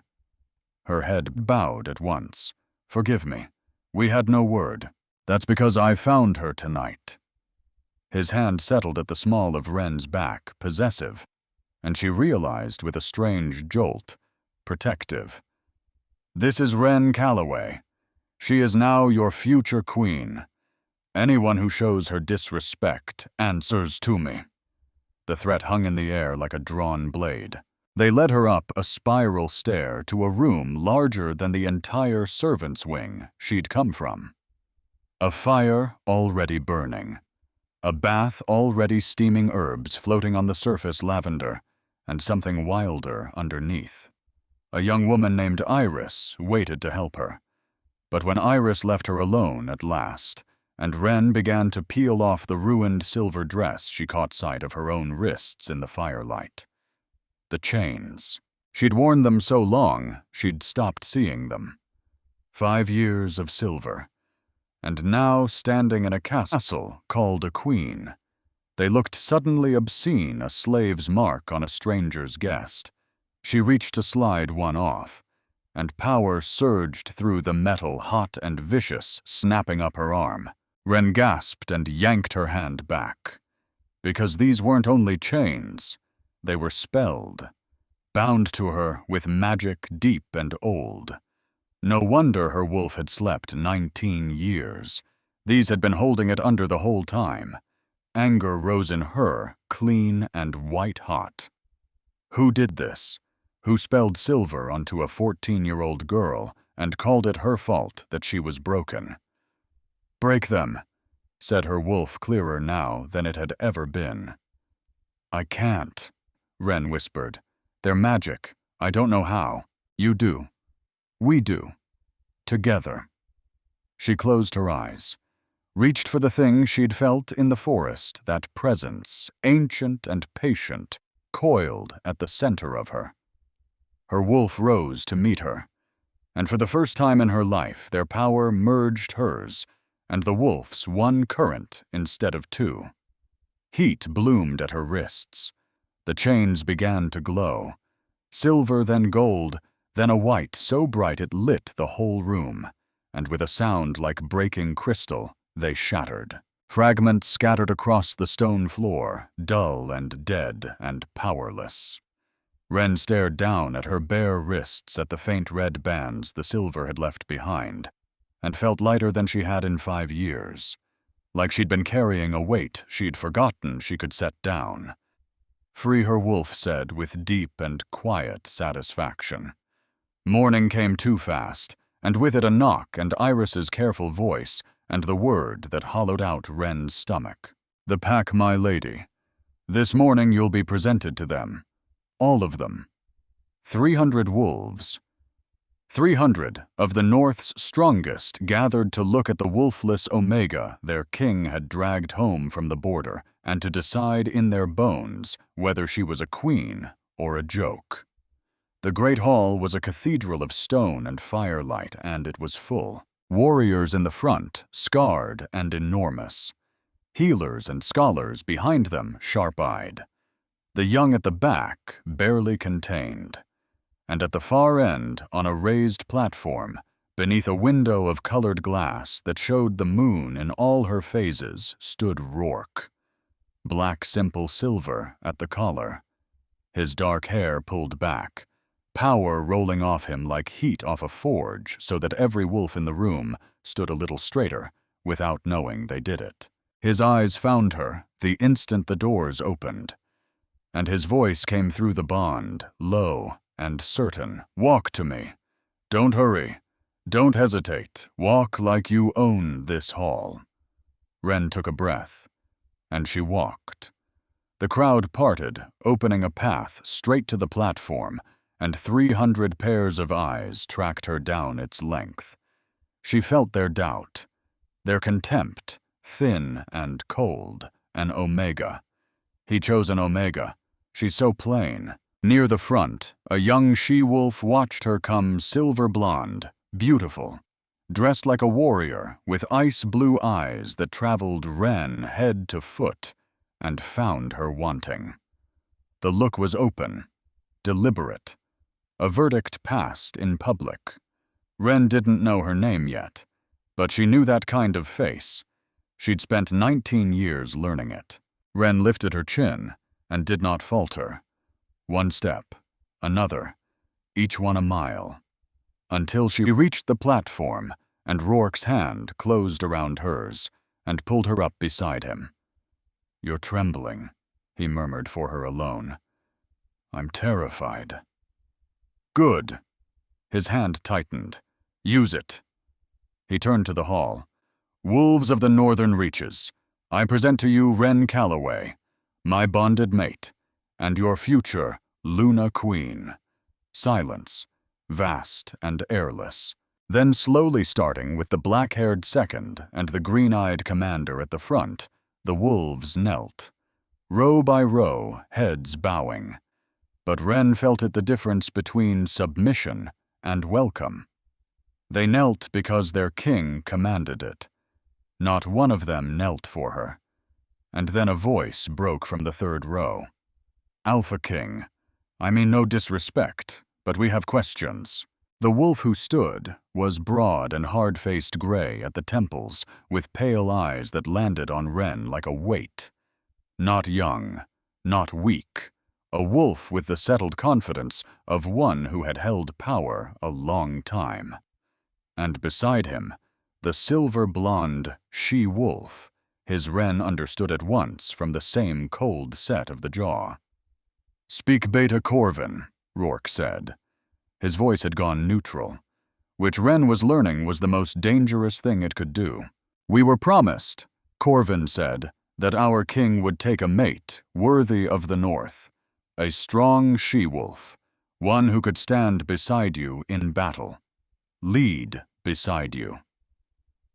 Her head bowed at once. Forgive me. We had no word. That's because I found her tonight. His hand settled at the small of Wren's back, possessive, and she realized with a strange jolt, protective. This is Wren Calloway. She is now your future queen. Anyone who shows her disrespect answers to me. The threat hung in the air like a drawn blade. They led her up a spiral stair to a room larger than the entire servants' wing she'd come from. A fire already burning. A bath already steaming, herbs floating on the surface, lavender, and something wilder underneath. A young woman named Iris waited to help her. But when Iris left her alone at last, and Wren began to peel off the ruined silver dress, she caught sight of her own wrists in the firelight. The chains. She'd worn them so long, she'd stopped seeing them. 5 years of silver. And now standing in a castle called a queen. They looked suddenly obscene, a slave's mark on a stranger's guest. She reached to slide one off, and power surged through the metal, hot and vicious, snapping up her arm. Wren gasped and yanked her hand back. Because these weren't only chains. They were spelled, bound to her with magic deep and old. No wonder her wolf had slept 19 years. These had been holding it under the whole time. Anger rose in her, clean and white-hot. Who did this? Who spelled silver onto a 14-year-old girl and called it her fault that she was broken? "Break them," said her wolf, clearer now than it had ever been. "I can't," Wren whispered. "They're magic. I don't know how. You do. We do. Together." She closed her eyes, reached for the thing she'd felt in the forest, that presence, ancient and patient, coiled at the center of her. Her wolf rose to meet her, and for the first time in her life their power merged hers, and the wolf's one current instead of two. Heat bloomed at her wrists. The chains began to glow. Silver, then gold, then a white so bright it lit the whole room, and with a sound like breaking crystal, they shattered. Fragments scattered across the stone floor, dull and dead and powerless. Wren stared down at her bare wrists, at the faint red bands the silver had left behind, and felt lighter than she had in 5 years, like she'd been carrying a weight she'd forgotten she could set down. "Free her," wolf said with deep and quiet satisfaction. Morning came too fast, and with it a knock and Iris's careful voice and the word that hollowed out Wren's stomach. "The pack, my lady. This morning you'll be presented to them. All of them. 300 wolves. 300 of the North's strongest gathered to look at the wolfless Omega their king had dragged home from the border and to decide in their bones whether she was a queen or a joke. The great hall was a cathedral of stone and firelight, and it was full. Warriors in the front, scarred and enormous. Healers and scholars behind them, sharp-eyed. The young at the back, barely contained. And at the far end, on a raised platform, beneath a window of colored glass that showed the moon in all her phases, stood Rourke. Black simple silver at the collar. His dark hair pulled back. Power rolling off him like heat off a forge, so that every wolf in the room stood a little straighter, without knowing they did it. His eyes found her the instant the doors opened, and his voice came through the bond, low and certain. "Walk to me. Don't hurry. Don't hesitate. Walk like you own this hall." Wren took a breath, and she walked. The crowd parted, opening a path straight to the platform, and 300 pairs of eyes tracked her down its length. She felt their doubt, their contempt, thin and cold, an Omega. He chose an Omega. She's so plain. Near the front, a young she-wolf watched her come, silver blonde, beautiful, dressed like a warrior, with ice-blue eyes that traveled Wren head to foot, and found her wanting. The look was open, deliberate. A verdict passed in public. Wren didn't know her name yet, but she knew that kind of face. She'd spent 19 years learning it. Wren lifted her chin and did not falter. One step, another, each one a mile, until she reached the platform and Rourke's hand closed around hers and pulled her up beside him. "You're trembling," he murmured for her alone. "I'm terrified." "Good." His hand tightened. "Use it." He turned to the hall. "Wolves of the northern reaches, I present to you Wren Calloway, my bonded mate, and your future Luna Queen." Silence, vast and airless. Then slowly starting with the black-haired second and the green-eyed commander at the front, the wolves knelt. Row by row, heads bowing. But Wren felt it the difference between submission and welcome. They knelt because their king commanded it. Not one of them knelt for her. And then a voice broke from the third row. "Alpha King, I mean no disrespect, but we have questions." The wolf who stood was broad and hard-faced gray at the temples, with pale eyes that landed on Wren like a weight. Not young, not weak, a wolf with the settled confidence of one who had held power a long time. And beside him, the silver-blonde she-wolf. His wren understood at once from the same cold set of the jaw. "Speak Beta Corvin," Rourke said. His voice had gone neutral, which Wren was learning was the most dangerous thing it could do. "We were promised," Corvin said, "that our king would take a mate worthy of the North, a strong she-wolf, one who could stand beside you in battle, lead beside you."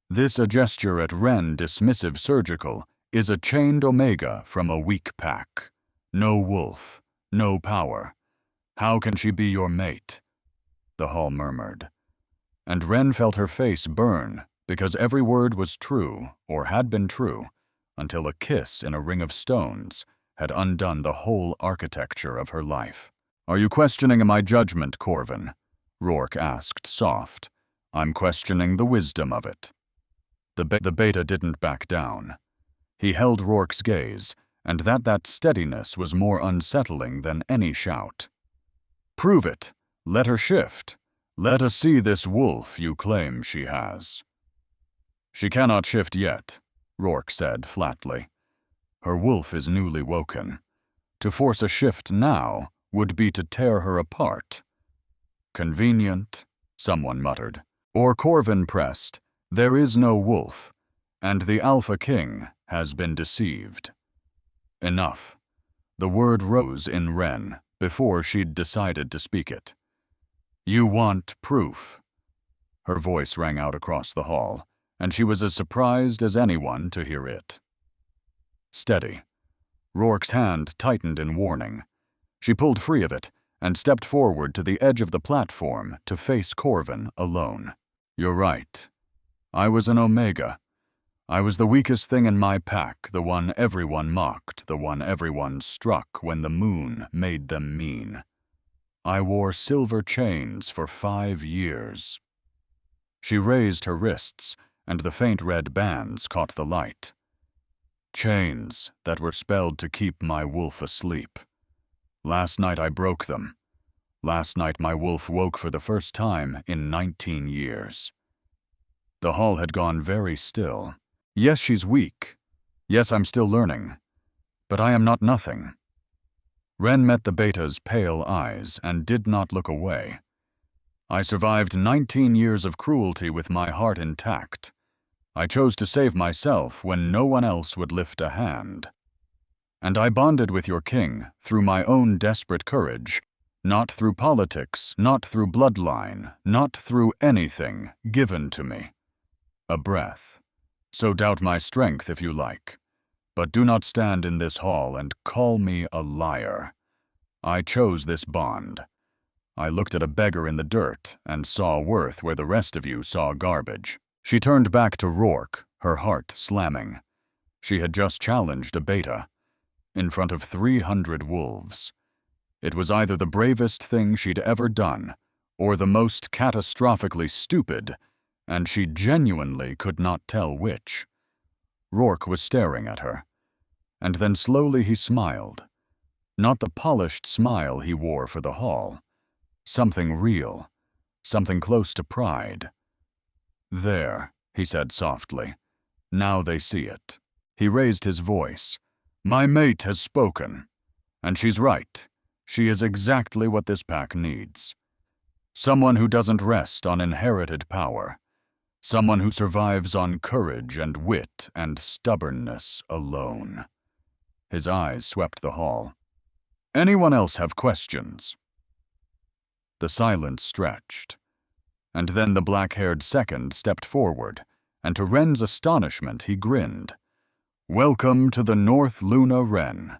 This a gesture at Wren dismissive surgical is a chained omega from a weak pack. No wolf, no power. How can she be your mate? The hall murmured. And Wren felt her face burn because every word was true or had been true until a kiss in a ring of stones had undone the whole architecture of her life. "Are you questioning my judgment, Corvin?" Rourke asked, soft. "I'm questioning the wisdom of it." The beta didn't back down. He held Rourke's gaze, and that steadiness was more unsettling than any shout. "Prove it. Let her shift. Let us see this wolf you claim she has." "She cannot shift yet," Rourke said flatly. "Her wolf is newly woken. To force a shift now would be to tear her apart." "Convenient," someone muttered. Or Corvin pressed, "There is no wolf, and the Alpha King has been deceived." Enough. The word rose in Wren before she'd decided to speak it. "You want proof." Her voice rang out across the hall, and she was as surprised as anyone to hear it. "Steady." Rourke's hand tightened in warning. She pulled free of it and stepped forward to the edge of the platform to face Corvin alone. "You're right. I was an omega. I was the weakest thing in my pack, the one everyone mocked, the one everyone struck when the moon made them mean. I wore silver chains for 5 years." She raised her wrists, and the faint red bands caught the light. "Chains that were spelled to keep my wolf asleep. Last night I broke them. Last night my wolf woke for the first time in 19 years. The hall had gone very still. "Yes, she's weak. Yes, I'm still learning. But I am not nothing." Wren met the beta's pale eyes and did not look away. "I survived 19 years of cruelty with my heart intact. I chose to save myself when no one else would lift a hand. And I bonded with your king through my own desperate courage, not through politics, not through bloodline, not through anything given to me. A breath. So doubt my strength if you like. But do not stand in this hall and call me a liar. I chose this bond. I looked at a beggar in the dirt and saw worth where the rest of you saw garbage." She turned back to Rourke, her heart slamming. She had just challenged a beta, in front of 300 wolves. It was either the bravest thing she'd ever done, or the most catastrophically stupid, and she genuinely could not tell which. Rourke was staring at her, and then slowly he smiled. Not the polished smile he wore for the hall. Something real, something close to pride. "There," he said softly. "Now they see it." He raised his voice. "My mate has spoken, and she's right. She is exactly what this pack needs. Someone who doesn't rest on inherited power. Someone who survives on courage and wit and stubbornness alone." His eyes swept the hall. "Anyone else have questions?" The silence stretched, and then the black-haired second stepped forward, and to Wren's astonishment he grinned. "Welcome to the North Luna, Wren.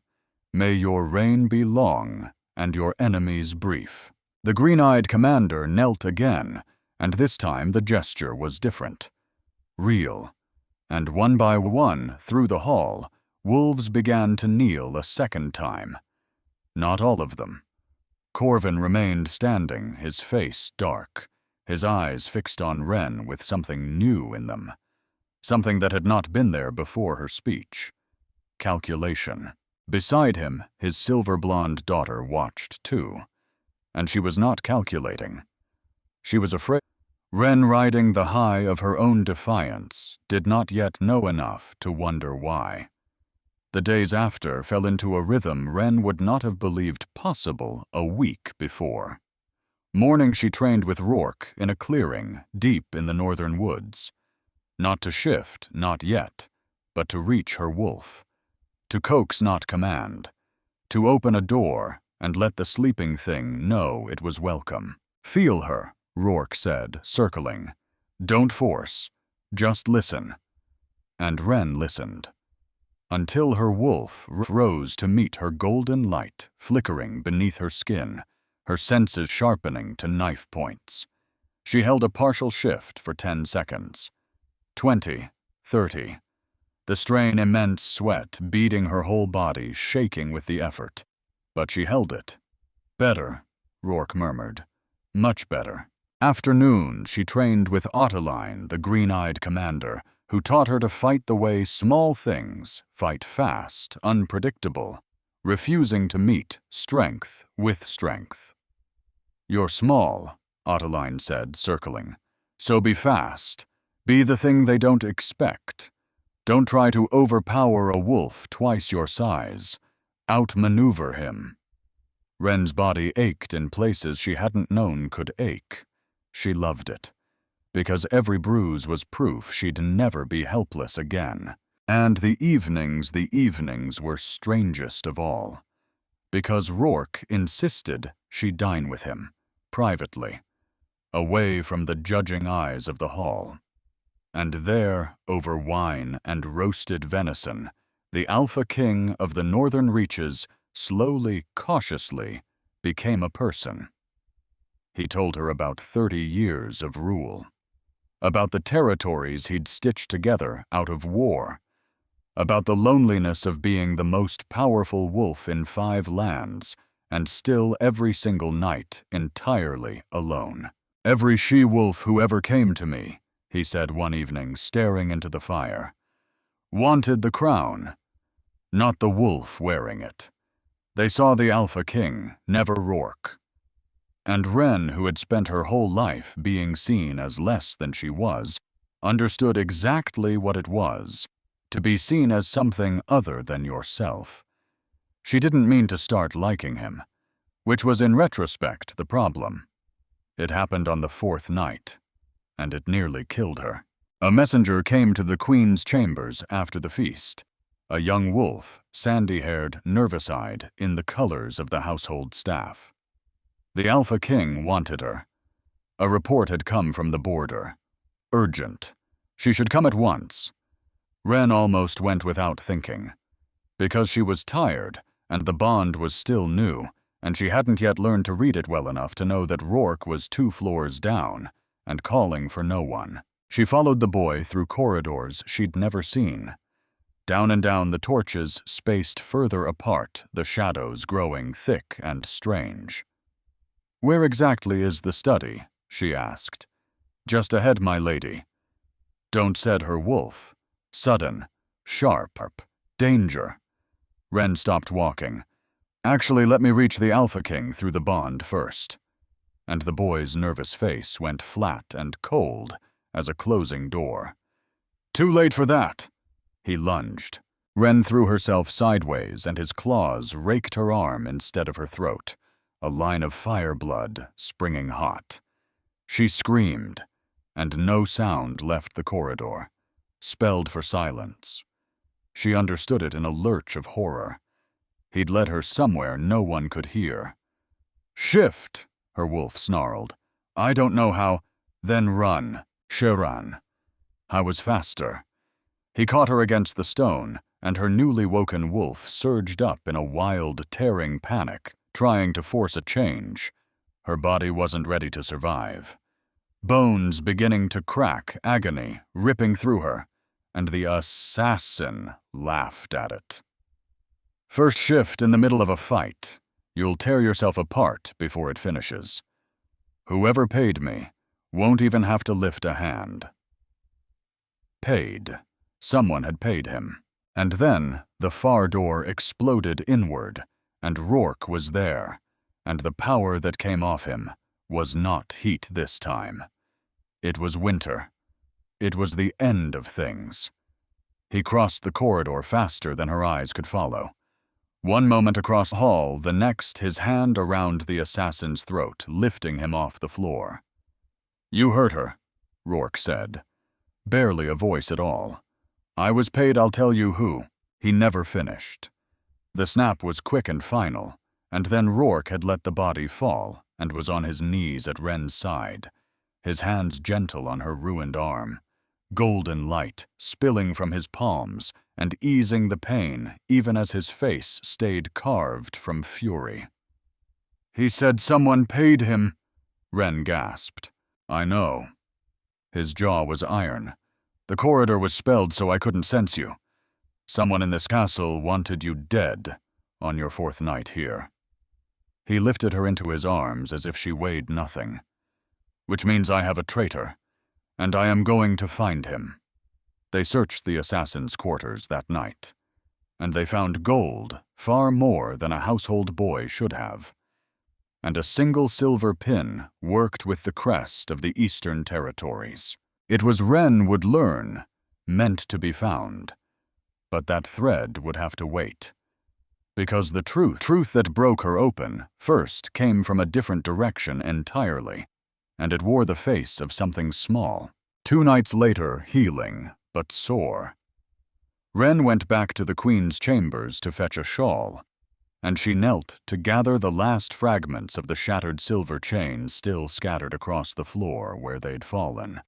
May your reign be long and your enemies brief." The green-eyed commander knelt again, and this time the gesture was different. Real. And one by one, through the hall, wolves began to kneel a second time. Not all of them. Corvin remained standing, his face dark, his eyes fixed on Wren with something new in them. Something that had not been there before her speech. Calculation. Beside him, his silver-blonde daughter watched too, and she was not calculating. She was afraid. Wren, riding the high of her own defiance, did not yet know enough to wonder why. The days after fell into a rhythm Wren would not have believed possible a week before. Morning she trained with Rourke in a clearing deep in the northern woods. Not to shift, not yet, but to reach her wolf. To coax, not command. To open a door and let the sleeping thing know it was welcome. "Feel her," Rourke said, circling. "Don't force. Just listen." And Wren listened. Until her wolf rose to meet her golden light flickering beneath her skin, her senses sharpening to knife points. She held a partial shift for 10 seconds. 20, 30. The strain, immense sweat beading her whole body, shaking with the effort. But she held it. "Better," Rourke murmured. "Much better." Afternoon, she trained with Ottoline, the green-eyed commander, who taught her to fight the way small things fight fast, unpredictable, refusing to meet strength with strength. "You're small," Ottoline said, circling. "So be fast. Be the thing they don't expect. Don't try to overpower a wolf twice your size. Outmaneuver him." Wren's body ached in places she hadn't known could ache. She loved it, because every bruise was proof she'd never be helpless again. And the evenings were strangest of all, because Rourke insisted she dine with him, privately, away from the judging eyes of the hall. And there, over wine and roasted venison, the Alpha King of the northern reaches slowly, cautiously, became a person. He told her about 30 years of rule, about the territories he'd stitched together out of war, about the loneliness of being the most powerful wolf in 5 lands, and still every single night entirely alone. "Every she-wolf who ever came to me," he said one evening, staring into the fire, "wanted the crown, not the wolf wearing it. They saw the Alpha King, never Rourke." And Wren, who had spent her whole life being seen as less than she was, understood exactly what it was to be seen as something other than yourself. She didn't mean to start liking him, which was in retrospect the problem. It happened on the 4th night, and it nearly killed her. A messenger came to the Queen's chambers after the feast, a young wolf, sandy-haired, nervous-eyed, in the colors of the household staff. The Alpha King wanted her. A report had come from the border. Urgent. She should come at once. Wren almost went without thinking. Because she was tired, and the bond was still new, and she hadn't yet learned to read it well enough to know that Rourke was 2 floors down, and calling for no one. She followed the boy through corridors she'd never seen. Down and down the torches, spaced further apart, the shadows growing thick and strange. "Where exactly is the study?" she asked. "Just ahead, my lady." "Don't," said her wolf. "Sudden. Sharp. Danger." Wren stopped walking. "Actually, let me reach the Alpha King through the bond first." And the boy's nervous face went flat and cold as a closing door. "Too late for that." He lunged. Wren threw herself sideways, and his claws raked her arm instead of her throat, a line of fire blood springing hot. She screamed, and no sound left the corridor, spelled for silence. She understood it in a lurch of horror. He'd led her somewhere no one could hear. "Shift," her wolf snarled. "I don't know how." "Then run." She ran. I was faster. He caught her against the stone, and her newly woken wolf surged up in a wild, tearing panic, trying to force a change. Her body wasn't ready to survive. Bones beginning to crack, agony ripping through her, and the assassin laughed at it. "First shift in the middle of a fight. You'll tear yourself apart before it finishes. Whoever paid me won't even have to lift a hand." Paid. Someone had paid him. And then the far door exploded inward, and Rourke was there, and the power that came off him was not heat this time. It was winter. It was the end of things. He crossed the corridor faster than her eyes could follow. One moment across the hall, the next his hand around the assassin's throat, lifting him off the floor. "You hurt her," Rourke said. Barely a voice at all. "I was paid, I'll tell you who." He never finished. The snap was quick and final, and then Rourke had let the body fall and was on his knees at Wren's side, his hands gentle on her ruined arm, golden light spilling from his palms and easing the pain even as his face stayed carved from fury. "He said someone paid him," Wren gasped. "I know." His jaw was iron. "The corridor was spelled so I couldn't sense you. Someone in this castle wanted you dead on your 4th night here." He lifted her into his arms as if she weighed nothing. "Which means I have a traitor, and I am going to find him." They searched the assassin's quarters that night, and they found gold, far more than a household boy should have, and a single silver pin worked with the crest of the Eastern Territories. It was Wren would learn, meant to be found, but that thread would have to wait. Because the truth that broke her open, first came from a different direction entirely, and it wore the face of something small. 2 nights later, healing, but sore. Wren went back to the Queen's chambers to fetch a shawl, and she knelt to gather the last fragments of the shattered silver chain still scattered across the floor where they'd fallen,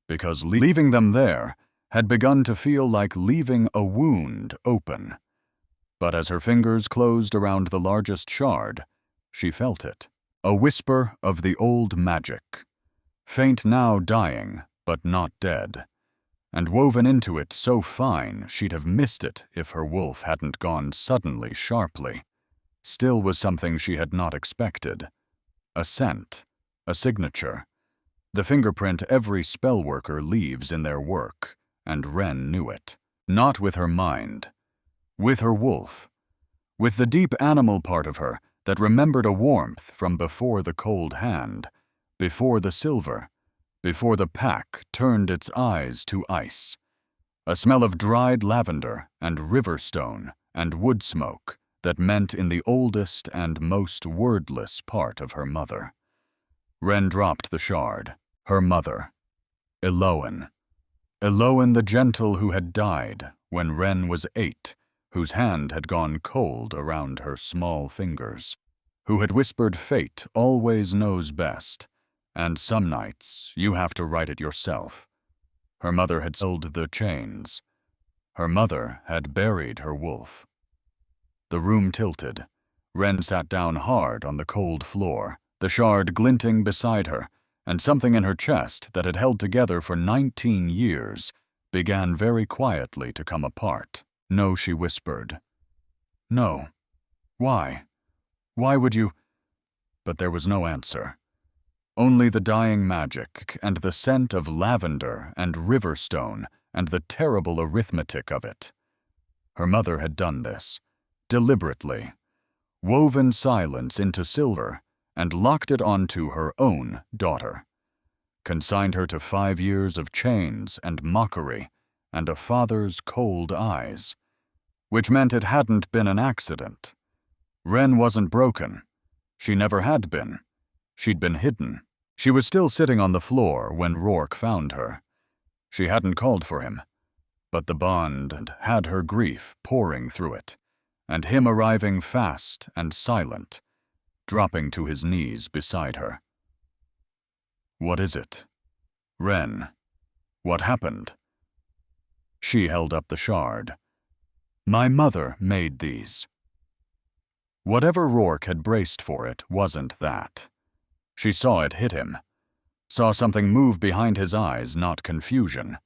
because leaving them there had begun to feel like leaving a wound open. But as her fingers closed around the largest shard, she felt it, a whisper of the old magic, faint now dying, but not dead, and woven into it so fine she'd have missed it if her wolf hadn't gone suddenly sharply. Still was something she had not expected. A scent, a signature, the fingerprint every spellworker leaves in their work, and Wren knew it. Not with her mind, with her wolf, with the deep animal part of her that remembered a warmth from before the cold hand, before the silver, before the pack turned its eyes to ice. A smell of dried lavender and river stone and wood smoke that meant in the oldest and most wordless part of her mother. Wren dropped the shard. Her mother. Elowen. Elowen the gentle who had died when Wren was 8, whose hand had gone cold around her small fingers, who had whispered fate always knows best, and some nights you have to write it yourself. Her mother had sealed the chains. Her mother had buried her wolf. The room tilted. Wren sat down hard on the cold floor, the shard glinting beside her, and something in her chest that had held together for 19 years began very quietly to come apart. "No," she whispered. "No. Why? Why would you?" But there was no answer. Only the dying magic and the scent of lavender and riverstone and the terrible arithmetic of it. Her mother had done this, deliberately, woven silence into silver and locked it onto her own daughter, consigned her to 5 years of chains and mockery and a father's cold eyes, which meant it hadn't been an accident. Wren wasn't broken. She never had been. She'd been hidden. She was still sitting on the floor when Rourke found her. She hadn't called for him, but the bond had her grief pouring through it, and him arriving fast and silent, dropping to his knees beside her. "What is it? Wren, what happened?" She held up the shard. "My mother made these." Whatever Rourke had braced for it wasn't that. She saw it hit him, saw something move behind his eyes, not confusion,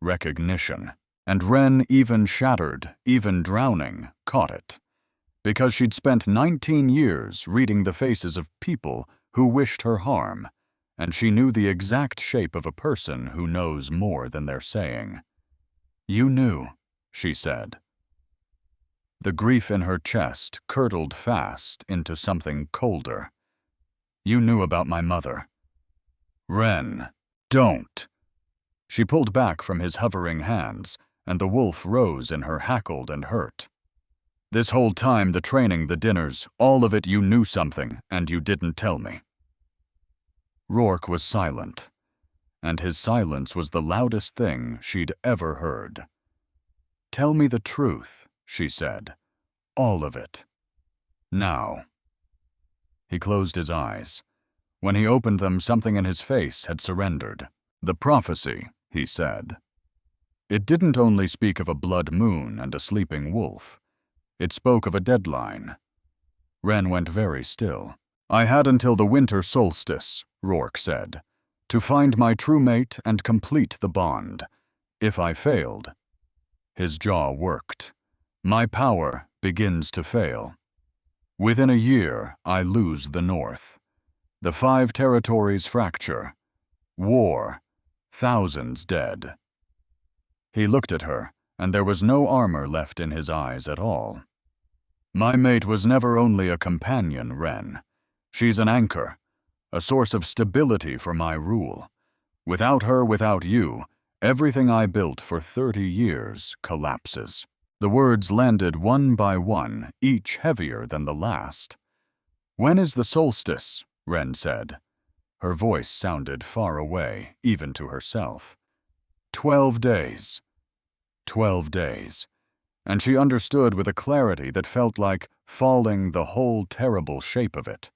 recognition. And Wren, even shattered, even drowning, caught it. Because she'd spent 19 years reading the faces of people who wished her harm, and she knew the exact shape of a person who knows more than they're saying. "You knew," she said. The grief in her chest curdled fast into something colder. You knew about my mother. Ren, don't! She pulled back from his hovering hands, and the wolf rose in her, hackled and hurt. This whole time, the training, the dinners, all of it, you knew something, and you didn't tell me. Rourke was silent, and his silence was the loudest thing she'd ever heard. Tell me the truth, she said. All of it. Now. He closed his eyes. When he opened them, something in his face had surrendered. The prophecy, he said. It didn't only speak of a blood moon and a sleeping wolf. It spoke of a deadline. Ren went very still. I had until the winter solstice, Rourke said, to find my true mate and complete the bond. If I failed. His jaw worked. My power begins to fail. Within a year, I lose the North. The 5 territories fracture. War. Thousands dead. He looked at her, and there was no armor left in his eyes at all. My mate was never only a companion, Ren. She's an anchor, a source of stability for my rule. Without her, without you, everything I built for 30 years collapses. The words landed one by one, each heavier than the last. When is the solstice? Ren said. Her voice sounded far away, even to herself. 12 days. 12 days. And she understood with a clarity that felt like falling the whole terrible shape of it.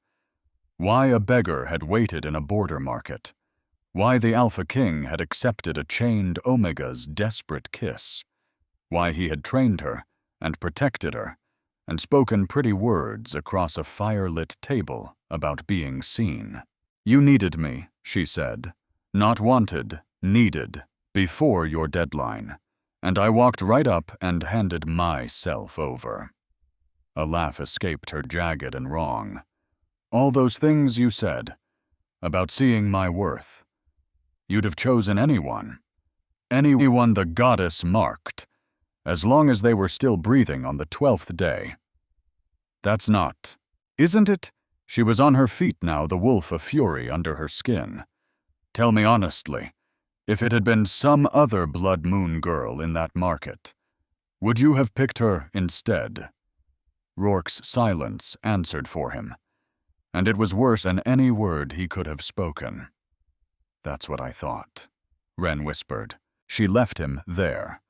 Why a beggar had waited in a border market. Why the Alpha King had accepted a chained Omega's desperate kiss. Why he had trained her and protected her and spoken pretty words across a fire-lit table about being seen. You needed me, she said. Not wanted, needed, before your deadline. And I walked right up and handed myself over. A laugh escaped her, jagged and wrong. All those things you said, about seeing my worth. You'd have chosen anyone. Anyone the goddess marked, as long as they were still breathing on the 12th day. That's not. Isn't it? She was on her feet now, the wolf of fury under her skin. Tell me honestly, if it had been some other blood moon girl in that market, would you have picked her instead? Rourke's silence answered for him, and it was worse than any word he could have spoken. That's what I thought, Ren whispered. She left him there,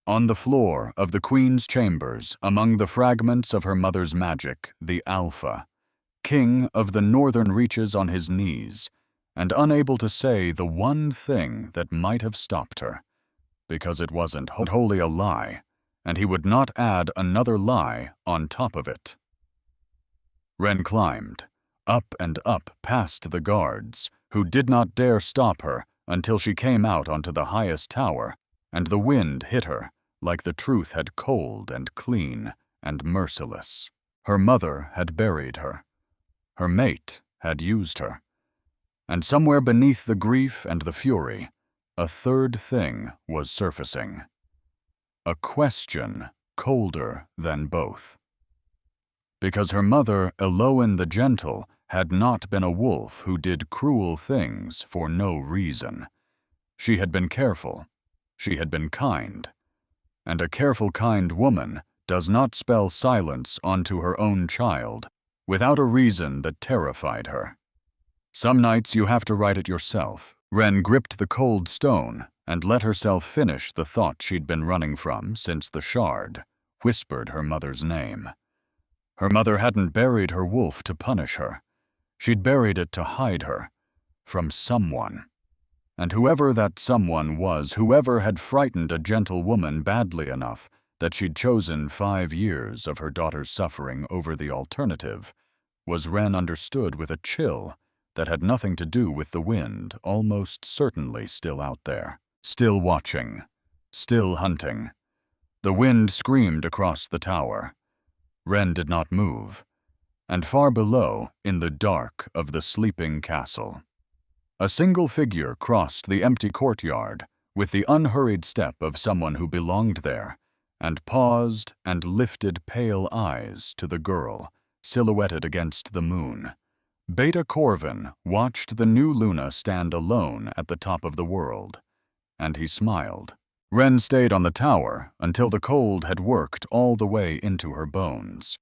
on the floor of the Queen's chambers, among the fragments of her mother's magic, the Alpha, king of the northern reaches, on his knees, and unable to say the one thing that might have stopped her, because it wasn't wholly a lie, and he would not add another lie on top of it. Ren climbed, up and up past the guards, who did not dare stop her until she came out onto the highest tower, and the wind hit her like the truth had cold and clean and merciless. Her mother had buried her. Her mate had used her. And somewhere beneath the grief and the fury, a third thing was surfacing. A question colder than both. Because her mother, Eloin the Gentle, had not been a wolf who did cruel things for no reason. She had been careful. She had been kind. And a careful, kind woman does not spell silence onto her own child without a reason that terrified her. Some nights you have to write it yourself. Ren gripped the cold stone and let herself finish the thought she'd been running from since the shard whispered her mother's name. Her mother hadn't buried her wolf to punish her. She'd buried it to hide her from someone. And whoever that someone was, whoever had frightened a gentle woman badly enough that she'd chosen 5 years of her daughter's suffering over the alternative, was, Ren understood with a chill that had nothing to do with the wind, almost certainly still out there, still watching, still hunting. The wind screamed across the tower. Ren did not move, and far below, in the dark of the sleeping castle, a single figure crossed the empty courtyard with the unhurried step of someone who belonged there and paused and lifted pale eyes to the girl, silhouetted against the moon. Beta Corvin watched the new Luna stand alone at the top of the world, and he smiled. Ren stayed on the tower until the cold had worked all the way into her bones.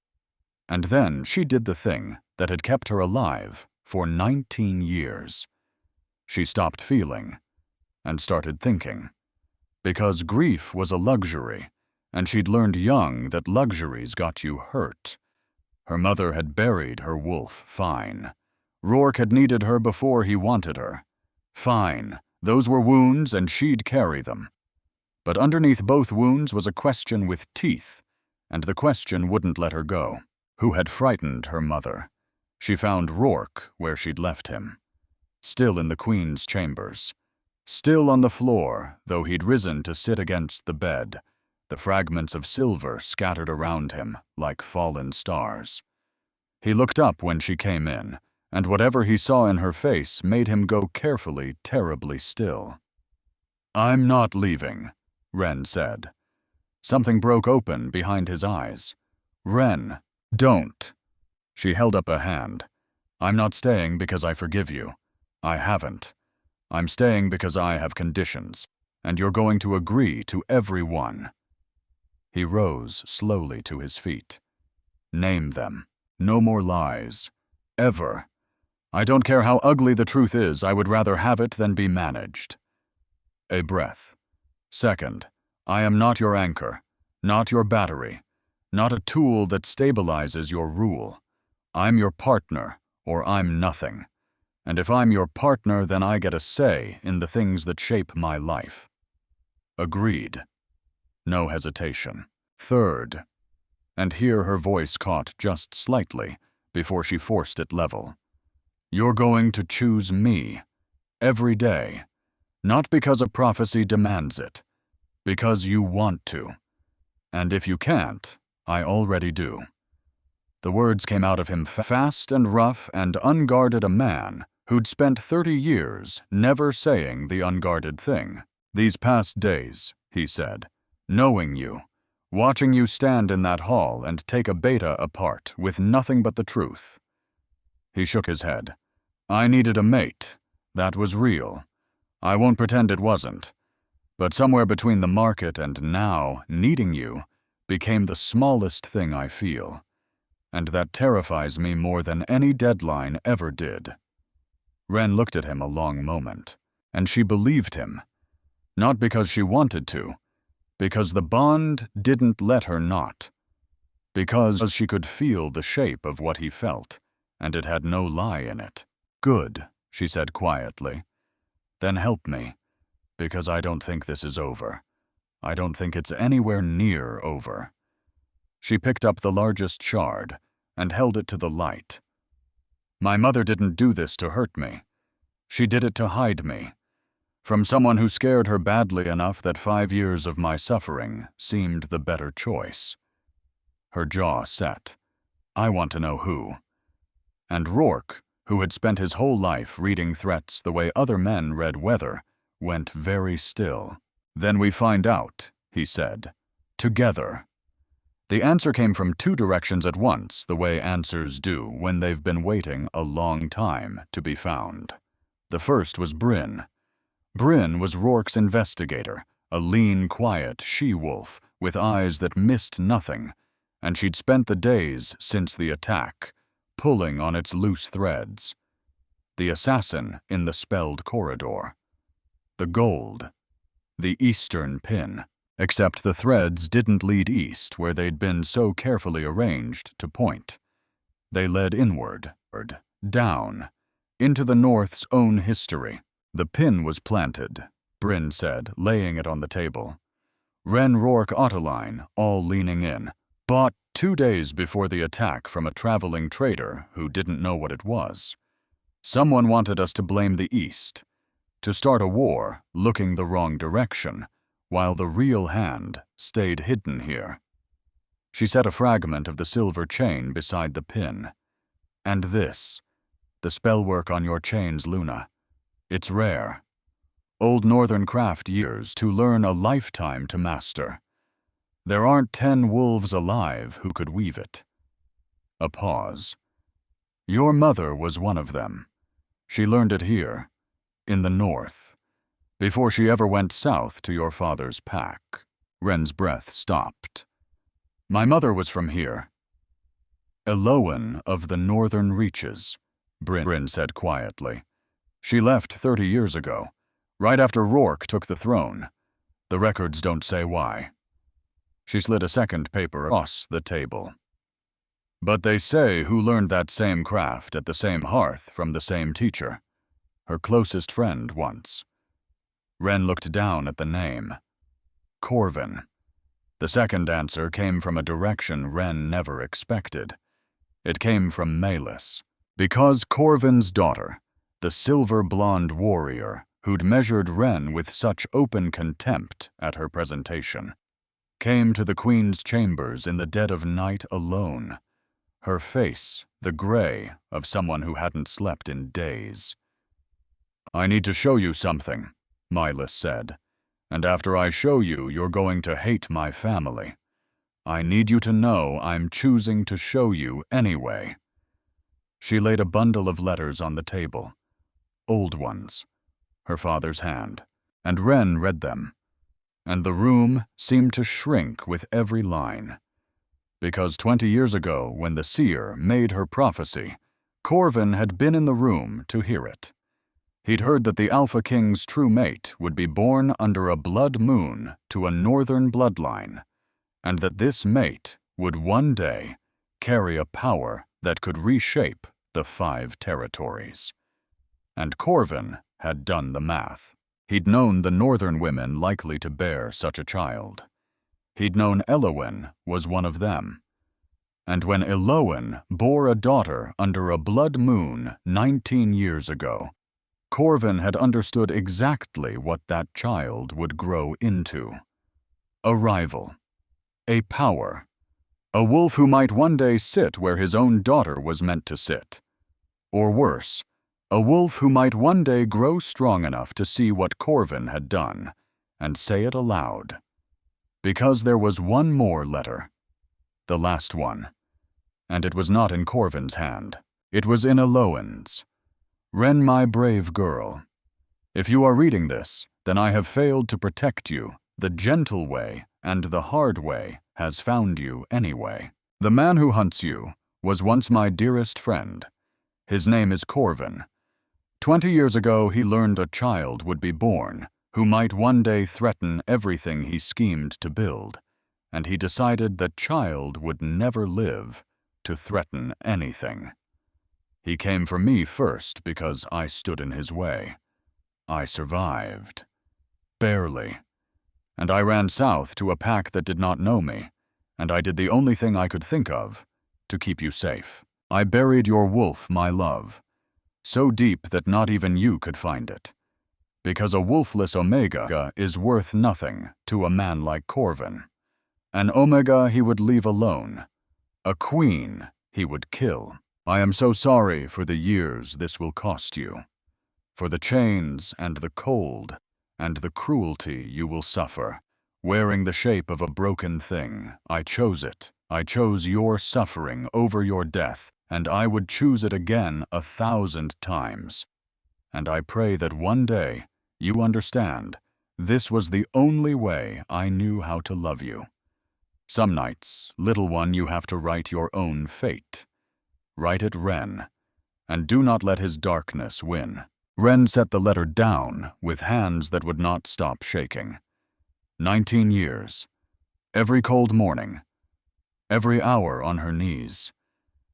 And then she did the thing that had kept her alive for 19 years. She stopped feeling and started thinking. Because grief was a luxury, and she'd learned young that luxuries got you hurt. Her mother had buried her wolf fine. Rourke had needed her before he wanted her. Fine, those were wounds and she'd carry them. But underneath both wounds was a question with teeth, and the question wouldn't let her go. Who had frightened her mother? She found Rourke where she'd left him. Still in the Queen's chambers. Still on the floor, though he'd risen to sit against the bed, the fragments of silver scattered around him like fallen stars. He looked up when she came in, and whatever he saw in her face made him go carefully, terribly still. "I'm not leaving," Ren said. Something broke open behind his eyes. "Ren, don't." She held up a hand. "I'm not staying because I forgive you. I haven't. I'm staying because I have conditions, and you're going to agree to every one." He rose slowly to his feet. "Name them. No more lies. Ever. I don't care how ugly the truth is, I would rather have it than be managed." A breath. "Second, I am not your anchor, not your battery, not a tool that stabilizes your rule. I'm your partner, or I'm nothing. And if I'm your partner, then I get a say in the things that shape my life." Agreed. No hesitation. Third. And here her voice caught just slightly before she forced it level. "You're going to choose me. Every day. Not because a prophecy demands it. Because you want to. And if you can't, I already do." The words came out of him fast and rough and unguarded, a man who'd spent 30 years never saying the unguarded thing. "These past days," he said, "knowing you, watching you stand in that hall and take a beta apart with nothing but the truth." He shook his head. "I needed a mate. That was real. I won't pretend it wasn't. But somewhere between the market and now, needing you became the smallest thing I feel. And that terrifies me more than any deadline ever did." Ren looked at him a long moment, and she believed him. Not because she wanted to, because the bond didn't let her not. Because she could feel the shape of what he felt, and it had no lie in it. "Good," she said quietly. "Then help me, because I don't think this is over. I don't think it's anywhere near over." She picked up the largest shard and held it to the light. "My mother didn't do this to hurt me. She did it to hide me. From someone who scared her badly enough that 5 years of my suffering seemed the better choice." Her jaw set. "I want to know who." And Rourke, who had spent his whole life reading threats the way other men read weather, went very still. "Then we find out," he said. "Together." The answer came from 2 directions at once, the way answers do when they've been waiting a long time to be found. The first was Bryn. Bryn was Rourke's investigator, a lean, quiet she-wolf with eyes that missed nothing, and she'd spent the days since the attack, pulling on its loose threads. The assassin in the spelled corridor. The gold. The eastern pin. Except the threads didn't lead east where they'd been so carefully arranged to point. They led inward, down, into the North's own history. "The pin was planted," Bryn said, laying it on the table. "Ren Rourke Ottoline, all leaning in, bought 2 days before the attack from a traveling trader who didn't know what it was. Someone wanted us to blame the East, to start a war looking the wrong direction, while the real hand stayed hidden here." She set a fragment of the silver chain beside the pin. "And this, the spellwork on your chains, Luna. It's rare. Old Northern craft years to learn, a lifetime to master. There aren't 10 wolves alive who could weave it. A pause. Your mother was one of them. She learned it here, in the north, before she ever went south to your father's pack. Ren's breath stopped. My mother was from here. Eloan of the northern reaches, Bryn said quietly. She left 30 years ago, right after Rourke took the throne. The records don't say why. She slid a second paper across the table. But they say who learned that same craft at the same hearth from the same teacher. Her closest friend once. Ren looked down at the name. Corvin. The second answer came from a direction Ren never expected. It came from Melis. Because Corvin's daughter, the silver-blonde warrior who'd measured Ren with such open contempt at her presentation, came to the Queen's chambers in the dead of night alone, her face the gray of someone who hadn't slept in days. I need to show you something, Melis said, and after I show you, you're going to hate my family. I need you to know I'm choosing to show you anyway. She laid a bundle of letters on the table, old ones, her father's hand, and Ren read them. And the room seemed to shrink with every line. Because 20 years ago, when the seer made her prophecy, Corvin had been in the room to hear it. He'd heard that the Alpha King's true mate would be born under a blood moon to a northern bloodline, and that this mate would one day carry a power that could reshape the 5 territories. And Corvin had done the math. He'd known the northern women likely to bear such a child. He'd known Eloan was one of them. And when Eloan bore a daughter under a blood moon 19 years ago, Corvin had understood exactly what that child would grow into. A rival. A power. A wolf who might one day sit where his own daughter was meant to sit. Or worse, a wolf who might one day grow strong enough to see what Corvin had done, and say it aloud. Because there was one more letter. The last one. And it was not in Corvin's hand. It was in Eloan's. Ren, my brave girl. If you are reading this, then I have failed to protect you. The gentle way and the hard way has found you anyway. The man who hunts you was once my dearest friend. His name is Corvin. 20 years ago, he learned a child would be born who might one day threaten everything he schemed to build, and he decided that child would never live to threaten anything. He came for me first because I stood in his way. I survived. Barely. And I ran south to a pack that did not know me, and I did the only thing I could think of to keep you safe. I buried your wolf, my love, so deep that not even you could find it. Because a wolfless Omega is worth nothing to a man like Corvin. An Omega he would leave alone. A queen he would kill. I am so sorry for the years this will cost you, for the chains and the cold and the cruelty you will suffer, wearing the shape of a broken thing. I chose it. I chose your suffering over your death, and I would choose it again 1,000 times. And I pray that one day you understand this was the only way I knew how to love you. Some nights, little one, you have to write your own fate. Write it Ren, and do not let his darkness win. Ren set the letter down with hands that would not stop shaking. 19 years. Every cold morning. Every hour on her knees.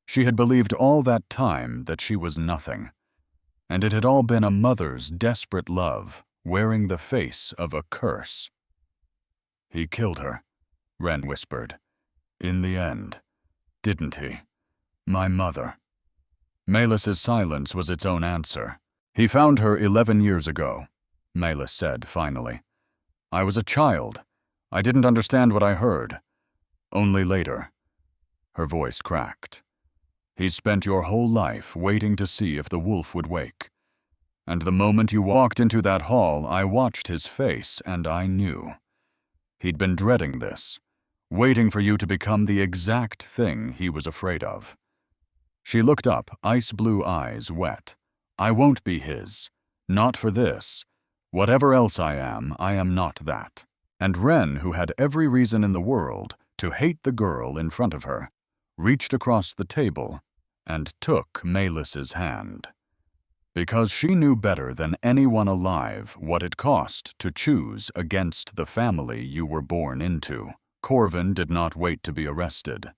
She had believed all that time that she was nothing. And it had all been a mother's desperate love wearing the face of a curse. He killed her, Ren whispered. In the end, didn't he? My mother. Melis's silence was its own answer. He found her 11 years ago, Melis said finally. I was a child. I didn't understand what I heard. Only later. Her voice cracked. He spent your whole life waiting to see if the wolf would wake. And the moment you walked into that hall, I watched his face and I knew. He'd been dreading this, waiting for you to become the exact thing he was afraid of. She looked up, ice-blue eyes wet. I won't be his. Not for this. Whatever else I am not that. And Ren, who had every reason in the world to hate the girl in front of her, reached across the table and took Melis's hand. Because she knew better than anyone alive what it cost to choose against the family you were born into, Corvin did not wait to be arrested.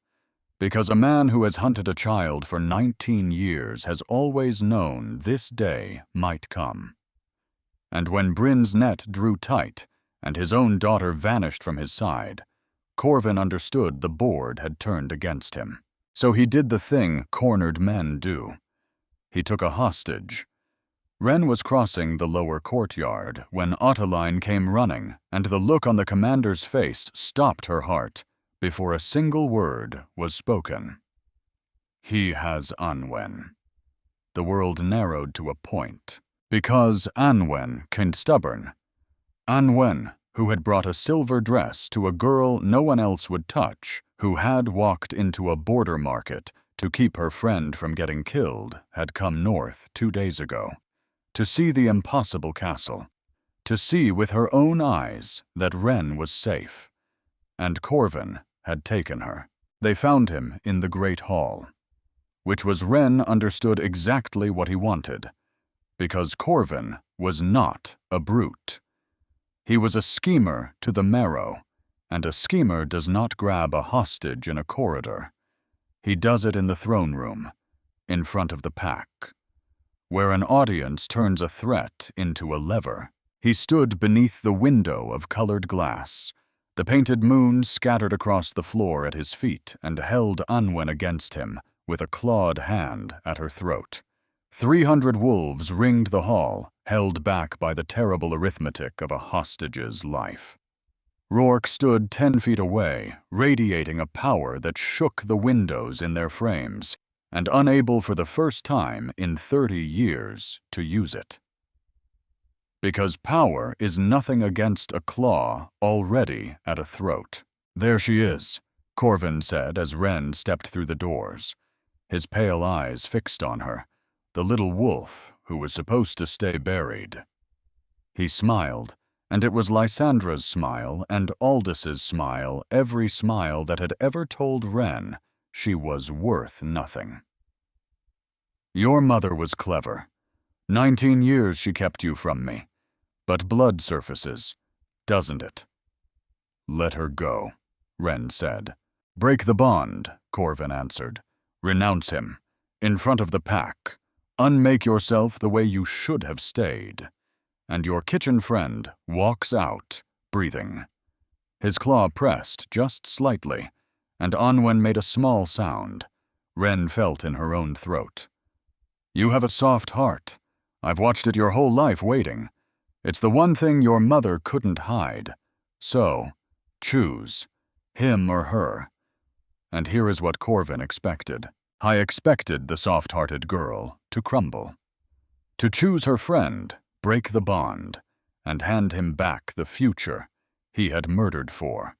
Because a man who has hunted a child for 19 years has always known this day might come. And when Bryn's net drew tight and his own daughter vanished from his side, Corvin understood the board had turned against him. So he did the thing cornered men do. He took a hostage. Ren was crossing the lower courtyard when Ottoline came running, and the look on the commander's face stopped her heart before a single word was spoken. He has Anwen. The world narrowed to a point. Because Anwen came stubborn. Anwen, who had brought a silver dress to a girl no one else would touch, who had walked into a border market to keep her friend from getting killed, had come north 2 days ago. To see the impossible castle. To see with her own eyes that Ren was safe. And Corvin had taken her. They found him in the Great Hall. Which was Ren understood exactly what he wanted. Because Corvin was not a brute. He was a schemer to the marrow, and a schemer does not grab a hostage in a corridor. He does it in the throne room, in front of the pack, where an audience turns a threat into a lever. He stood beneath the window of colored glass, the painted moon scattered across the floor at his feet, and held Anwen against him with a clawed hand at her throat. 300 wolves ringed the hall, held back by the terrible arithmetic of a hostage's life. Rourke stood 10 feet away, radiating a power that shook the windows in their frames, and unable for the first time in 30 years to use it. Because power is nothing against a claw already at a throat. There she is, Corvin said as Ren stepped through the doors, his pale eyes fixed on her, the little wolf who was supposed to stay buried. He smiled, and it was Lysandra's smile and Aldous' smile, every smile that had ever told Ren she was worth nothing. Your mother was clever. 19 years she kept you from me. But blood surfaces, doesn't it? Let her go, Ren said. Break the bond, Corvin answered. Renounce him, in front of the pack. Unmake yourself the way you should have stayed. And your kitchen friend walks out, breathing. His claw pressed just slightly, and Anwen made a small sound. Ren felt in her own throat. You have a soft heart. I've watched it your whole life waiting. It's the one thing your mother couldn't hide. So, choose, him or her. And here is what Corvin expected. I expected the soft-hearted girl to crumble. To choose her friend, break the bond, and hand him back the future he had murdered for.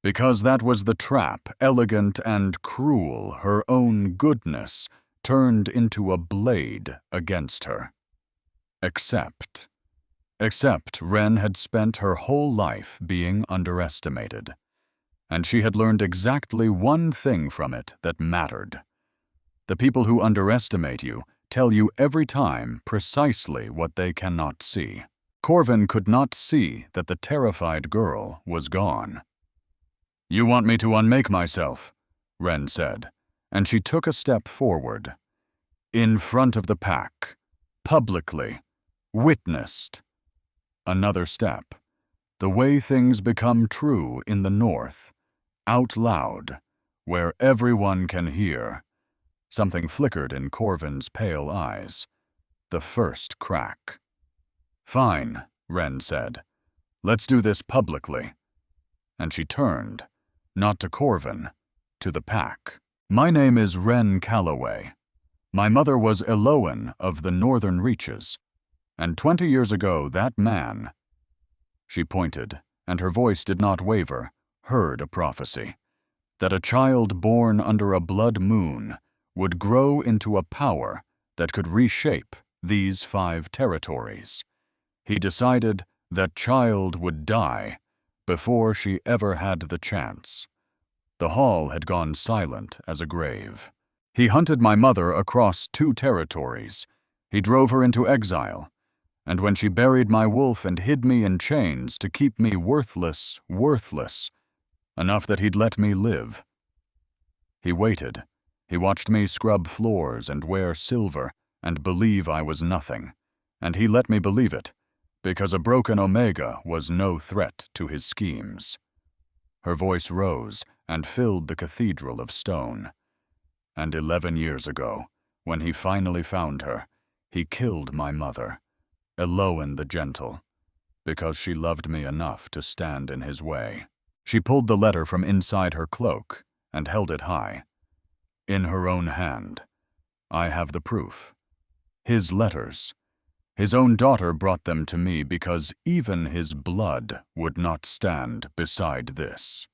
Because that was the trap, elegant and cruel, her own goodness turned into a blade against her. Except Ren had spent her whole life being underestimated, and she had learned exactly one thing from it that mattered. The people who underestimate you tell you every time precisely what they cannot see. Corvin could not see that the terrified girl was gone. You want me to unmake myself, Ren said, and she took a step forward. In front of the pack, publicly, witnessed. Another step. The way things become true in the north, out loud, where everyone can hear. Something flickered in Corvin's pale eyes. The first crack. Fine, Ren said. Let's do this publicly. And she turned, not to Corvin, to the pack. My name is Ren Calloway. My mother was Eloan of the Northern Reaches, and 20 years ago that man... She pointed, and her voice did not waver, heard a prophecy that a child born under a blood moon would grow into a power that could reshape these 5 territories. He decided that child would die before she ever had the chance. The hall had gone silent as a grave. He hunted my mother across 2 territories. He drove her into exile, and when she buried my wolf and hid me in chains to keep me worthless, enough that he'd let me live. He waited. He watched me scrub floors and wear silver and believe I was nothing, and he let me believe it, because a broken Omega was no threat to his schemes. Her voice rose and filled the cathedral of stone. And 11 years ago, when he finally found her, he killed my mother, Eloan the Gentle, because she loved me enough to stand in his way. She pulled the letter from inside her cloak and held it high. In her own hand. I have the proof. His letters. His own daughter brought them to me because even his blood would not stand beside this.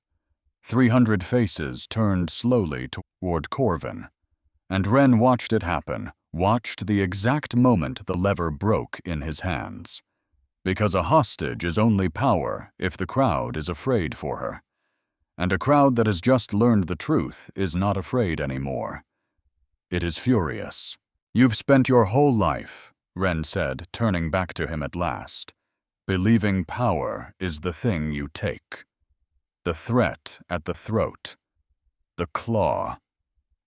300 faces turned slowly toward Corvin, and Ren watched it happen, watched the exact moment the lever broke in his hands. Because a hostage is only power if the crowd is afraid for her. And a crowd that has just learned the truth is not afraid anymore. It is furious. You've spent your whole life, Ren said, turning back to him at last, believing power is the thing you take. The threat at the throat. The claw.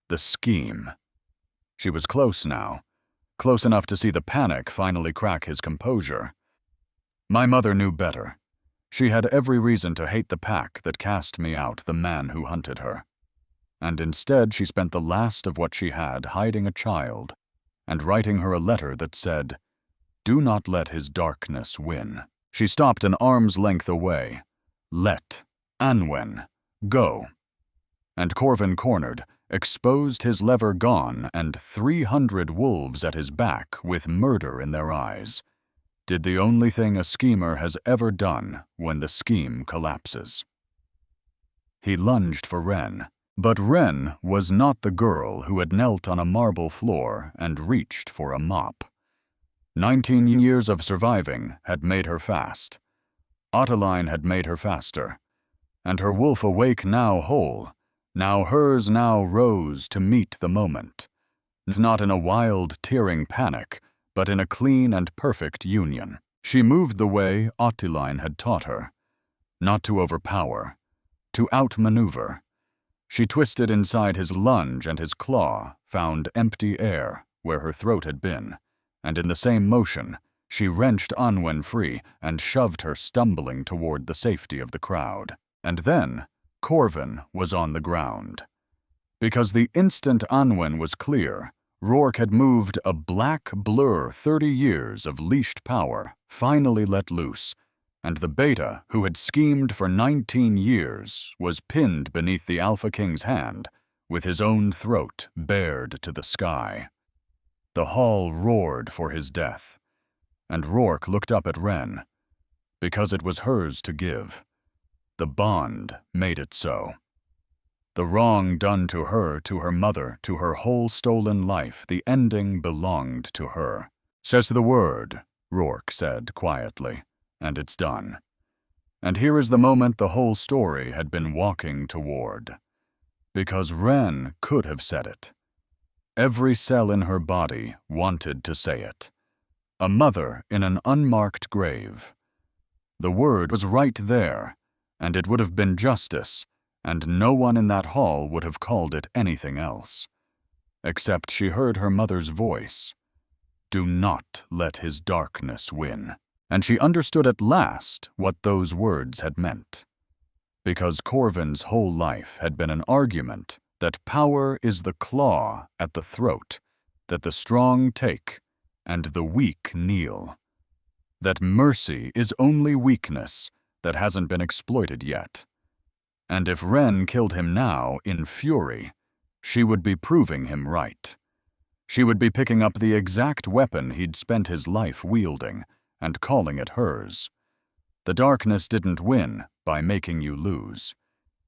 The scheme. She was close now, close enough to see the panic finally crack his composure. My mother knew better. She had every reason to hate the pack that cast me out, the man who hunted her. And instead she spent the last of what she had hiding a child and writing her a letter that said, "Do not let his darkness win." She stopped an arm's length away. Let Anwen go. And Corvin cornered, exposed his lever gone and 300 wolves at his back with murder in their eyes. Did the only thing a schemer has ever done when the scheme collapses. He lunged for Ren, but Ren was not the girl who had knelt on a marble floor and reached for a mop. 19 years of surviving had made her fast. Ottoline had made her faster. And her wolf awake now whole, now hers now rose to meet the moment. Not in a wild, tearing panic, but in a clean and perfect union. She moved the way Ottoline had taught her. Not to overpower, to outmaneuver. She twisted inside his lunge and his claw found empty air where her throat had been, and in the same motion, she wrenched Anwen free and shoved her stumbling toward the safety of the crowd. And then, Corvin was on the ground. Because the instant Anwen was clear, Rourke had moved a black blur 30 years of leashed power, finally let loose, and the beta, who had schemed for 19 years, was pinned beneath the Alpha King's hand, with his own throat bared to the sky. The hall roared for his death, and Rourke looked up at Ren, because it was hers to give. The bond made it so. The wrong done to her mother, to her whole stolen life, the ending belonged to her. Says the word, Rourke said quietly, and it's done. And here is the moment the whole story had been walking toward. Because Ren could have said it. Every cell in her body wanted to say it. A mother in an unmarked grave. The word was right there, and it would have been justice, and no one in that hall would have called it anything else. Except she heard her mother's voice. Do not let his darkness win. And she understood at last what those words had meant. Because Corvin's whole life had been an argument that power is the claw at the throat, that the strong take and the weak kneel. That mercy is only weakness that hasn't been exploited yet. And if Ren killed him now in fury, she would be proving him right. She would be picking up the exact weapon he'd spent his life wielding and calling it hers. The darkness didn't win by making you lose.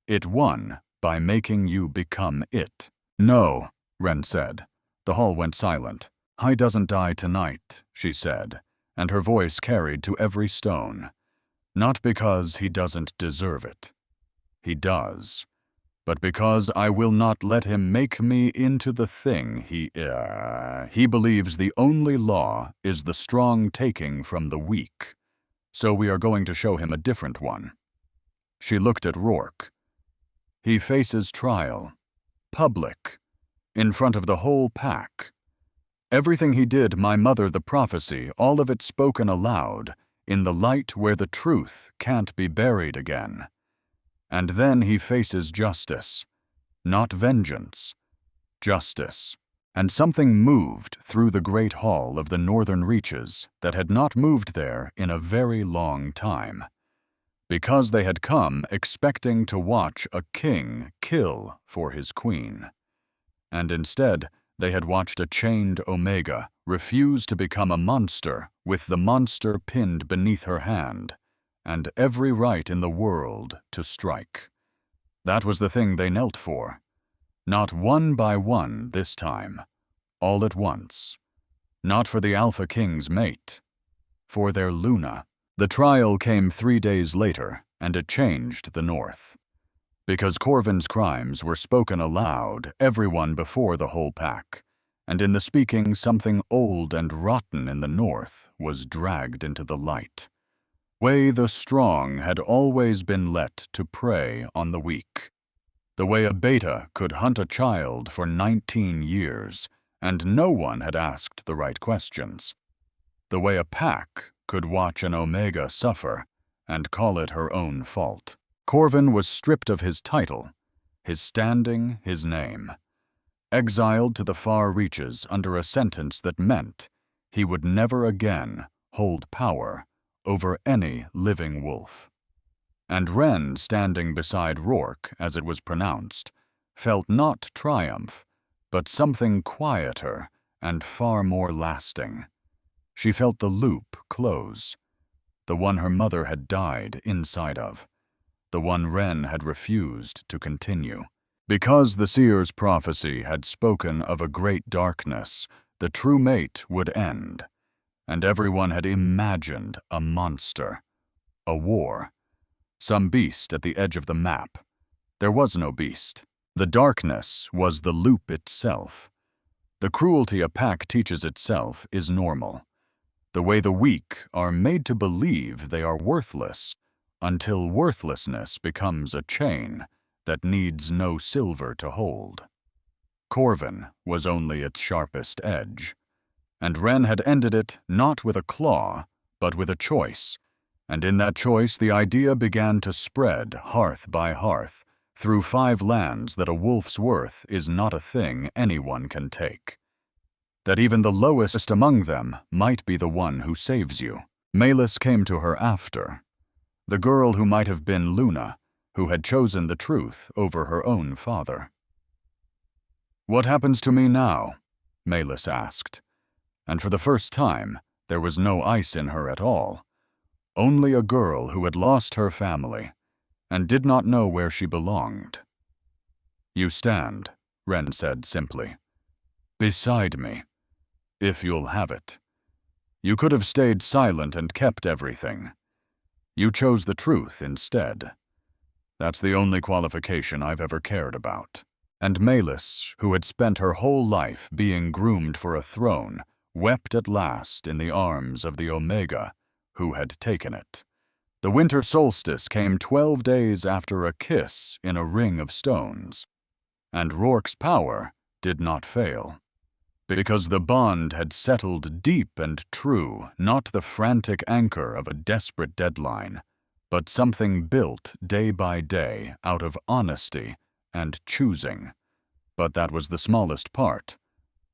It won by making you become it. No, Ren said. The hall went silent. "He doesn't die tonight," she said, and her voice carried to every stone. "Not because he doesn't deserve it. He does. But because I will not let him make me into the thing he believes the only law is the strong taking from the weak. So we are going to show him a different one." She looked at Rourke. "He faces trial. Public. In front of the whole pack. Everything he did, my mother the prophecy, all of it spoken aloud, in the light where the truth can't be buried again. And then he faces justice. Not vengeance. Justice." And something moved through the great hall of the northern reaches that had not moved there in a very long time. Because they had come expecting to watch a king kill for his queen. And instead, they had watched a chained Omega refuse to become a monster with the monster pinned beneath her hand, and every right in the world to strike. That was the thing they knelt for. Not one by one this time, all at once. Not for the Alpha King's mate, for their Luna. The trial came 3 days later, and it changed the North. Because Corvin's crimes were spoken aloud, everyone before the whole pack, and in the speaking something old and rotten in the North was dragged into the light. Way the strong had always been let to prey on the weak. The way a beta could hunt a child for 19 years, and no one had asked the right questions. The way a pack could watch an Omega suffer and call it her own fault. Corvin was stripped of his title, his standing, his name. Exiled to the far reaches under a sentence that meant he would never again hold power over any living wolf. And Ren, standing beside Rourke as it was pronounced, felt not triumph, but something quieter and far more lasting. She felt the loop close, the one her mother had died inside of, the one Ren had refused to continue. Because the seer's prophecy had spoken of a great darkness, the true mate would end, and everyone had imagined a monster, a war, some beast at the edge of the map. There was no beast. The darkness was the loop itself. The cruelty a pack teaches itself is normal. The way the weak are made to believe they are worthless, until worthlessness becomes a chain that needs no silver to hold. Corvin was only its sharpest edge, and Ren had ended it not with a claw, but with a choice, and in that choice the idea began to spread hearth by hearth, through 5 lands that a wolf's worth is not a thing anyone can take. That even the lowest among them might be the one who saves you. Malus came to her after. The girl who might have been Luna, who had chosen the truth over her own father. "What happens to me now?" Malus asked. And for the first time, there was no ice in her at all. Only a girl who had lost her family and did not know where she belonged. "You stand," Ren said simply, "beside me, if you'll have it. You could have stayed silent and kept everything. You chose the truth instead. That's the only qualification I've ever cared about." And Malus, who had spent her whole life being groomed for a throne, wept at last in the arms of the Omega, who had taken it. The winter solstice came 12 days after a kiss in a ring of stones, and Rourke's power did not fail. Because the bond had settled deep and true, not the frantic anchor of a desperate deadline, but something built day by day out of honesty and choosing. But that was the smallest part.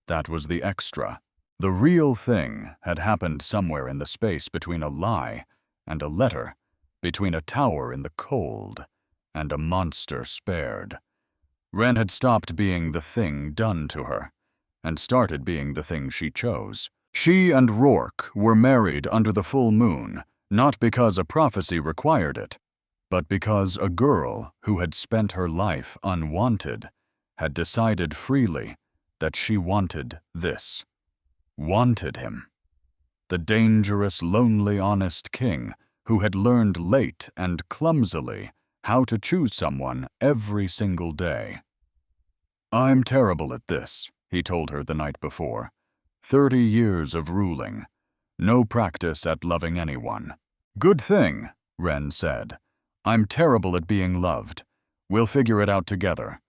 That was the extra. The real thing had happened somewhere in the space between a lie and a letter, between a tower in the cold and a monster spared. Ren had stopped being the thing done to her, and started being the thing she chose. She and Rourke were married under the full moon, not because a prophecy required it, but because a girl who had spent her life unwanted had decided freely that she wanted this. Wanted him. The dangerous, lonely, honest king who had learned late and clumsily how to choose someone every single day. "I'm terrible at this," he told her the night before. 30 years of ruling. No practice at loving anyone. "Good thing," Ren said. "I'm terrible at being loved. We'll figure it out together."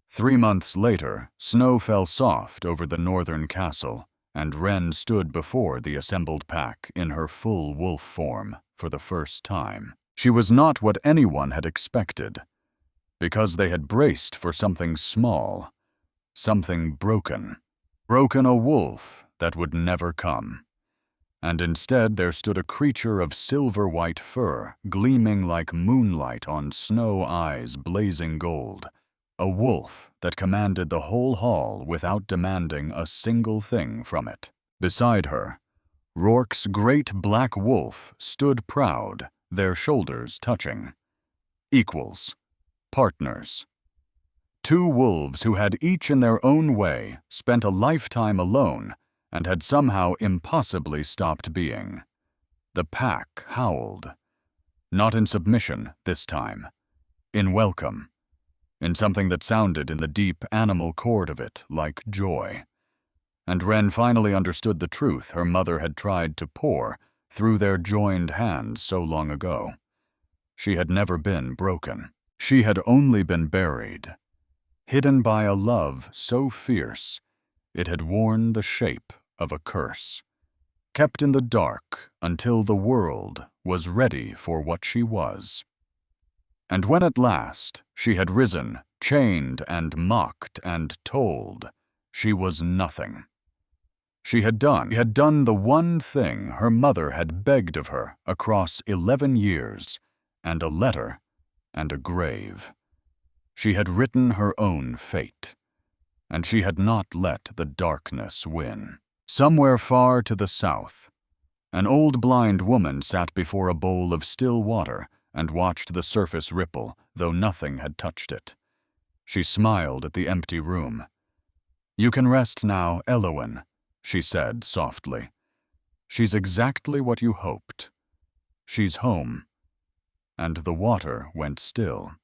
3 months later, snow fell soft over the northern castle, and Ren stood before the assembled pack in her full wolf form for the first time. She was not what anyone had expected, because they had braced for something small, something broken. Broken a wolf that would never come. And instead there stood a creature of silver-white fur, gleaming like moonlight on snow eyes blazing gold. A wolf that commanded the whole hall without demanding a single thing from it. Beside her, Rourke's great black wolf stood proud, their shoulders touching. Equals. Partners. 2 wolves who had each in their own way spent a lifetime alone and had somehow impossibly stopped being. The pack howled. Not in submission this time. In welcome. In something that sounded in the deep animal chord of it like joy. And Ren finally understood the truth her mother had tried to pour through their joined hands so long ago. She had never been broken. She had only been buried, hidden by a love so fierce it had worn the shape of a curse, kept in the dark until the world was ready for what she was. And when at last she had risen, chained and mocked and told, she was nothing. She had done the one thing her mother had begged of her across 11 years, and a letter and a grave. She had written her own fate, and she had not let the darkness win. Somewhere far to the south, an old blind woman sat before a bowl of still water and watched the surface ripple, though nothing had touched it. She smiled at the empty room. "You can rest now, Elowen," she said softly. "She's exactly what you hoped. She's home." And the water went still.